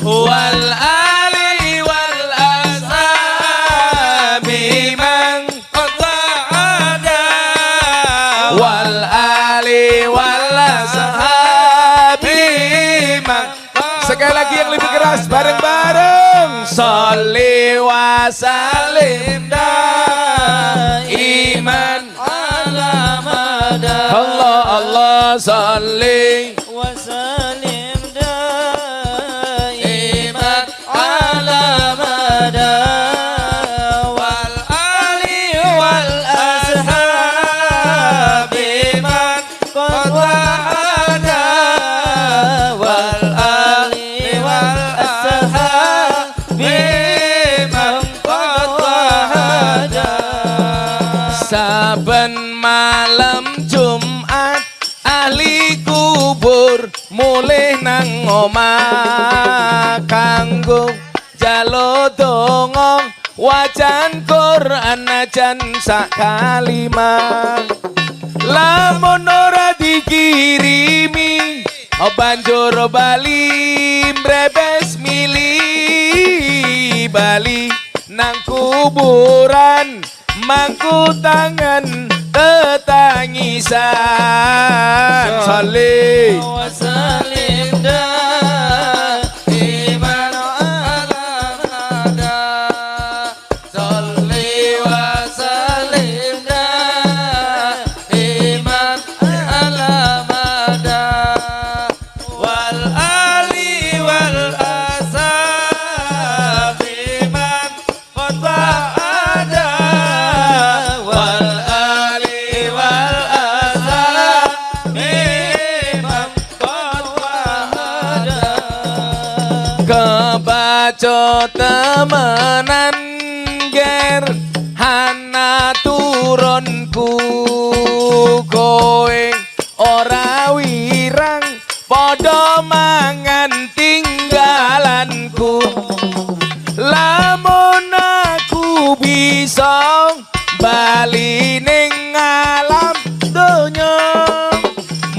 wal ali wal ashabi man qada wal ali wal ashabi man. Sekali lagi yang lebih keras, bareng-bareng. Sholli wa sallim daiman ala mada. Allah Allah sholli wa sallim daiman ala mada wal ali wal ashabi man qad wa'ada wal ali wal ashabi man qad mulih nang omah kanggo jalo donga wajan Quran ajan sak kalimah lamun ora dikirimi banjur bali mbrebes mili bali nang kuburan mangku tangan tetangisan salih wasalim iman alamada salli wasalim iman alamada wal ali wal asab iman khutbah ada wal ali wal asab iman khutbah ada kebaco temenan ger hana turunku kowe ora wirang padha mangan tinggalanku lamun aku bisa bali ning alam donya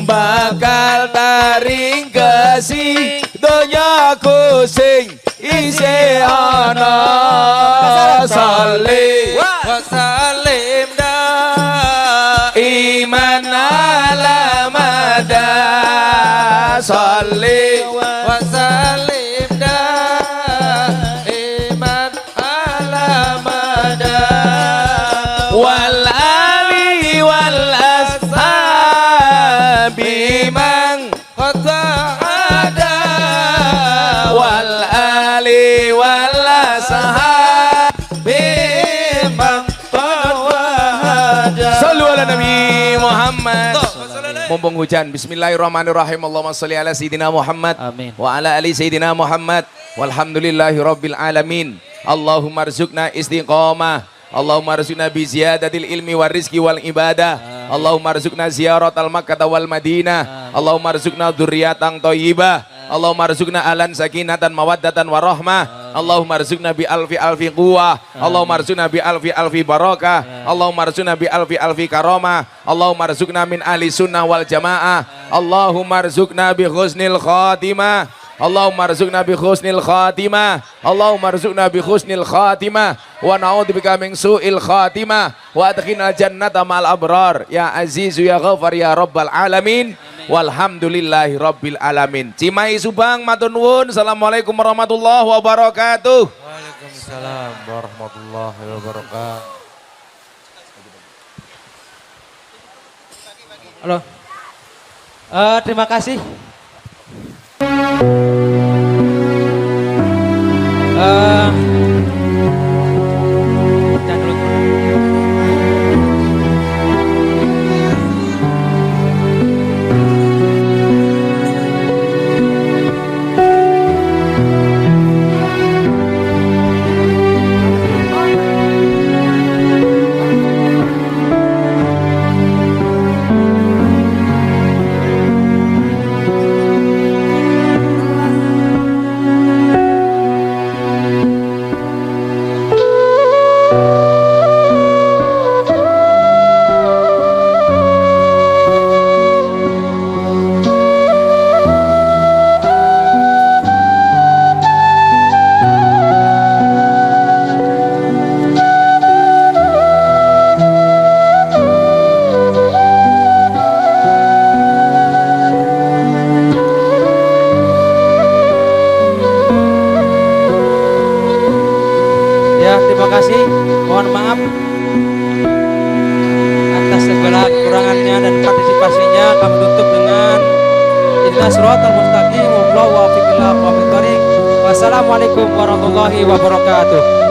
bakal taring kesi donyaku sing isih ana salih wasalim iman alamada salih wasalim iman alamada wal ali wal ashabi man ada wal ali wal ashabi man sallu ala nabi Muhammad. Mumpung hujan, bismillahirrahmanirrahim. Allahumma sholli ala sayyidina Muhammad Amin. wa ala ali sayyidina Muhammad walhamdulillahi rabbil alamin. Allahumma rzuqna istiqamah, Allahumma rzuqna bi ziyadatil ilmi war rizqi wal ibadah. Allahumma rzuqna ziyaratal Makkah wal Madinah. Allahumma rzuqna dzurriatan thayyibah. Allahumma rzuqna alan sakinatan mawaddatan warahmah. Allahumma rzuqna bi alfi alfi quwwah. Allahumma rzuqna bi alfi alfi barakah. Allahumma rzuqna bi alfi alfi karamah. Allahumma rzuqna min ahli sunnah wal jamaah. Allahumma rzuqna bi husnil khatimah. Allahumma rzuqna bi husnil khatimah. Allahumma rzuqna bi husnil khatimah wa na'udzubika min su'il khatimah wa adkhilna jannata ma'al abrar ya azizu ya ghafar ya rabbal alamin. Walhamdulillahi rabbil alamin. Cimahi Subang matur nuwun. Assalamualaikum warahmatullahi wabarakatuh. Waalaikumsalam warahmatullahi wabarakatuh. Halo. Terima kasih. Jangan dulu. Terima kasih, mohon maaf atas segala kekurangannya dan partisipasinya. Kami tutup dengan ihdinas siratal mustaqim wallahu waffiq ila aqwamit thoriq. Wassalamualaikum warahmatullahi wabarakatuh.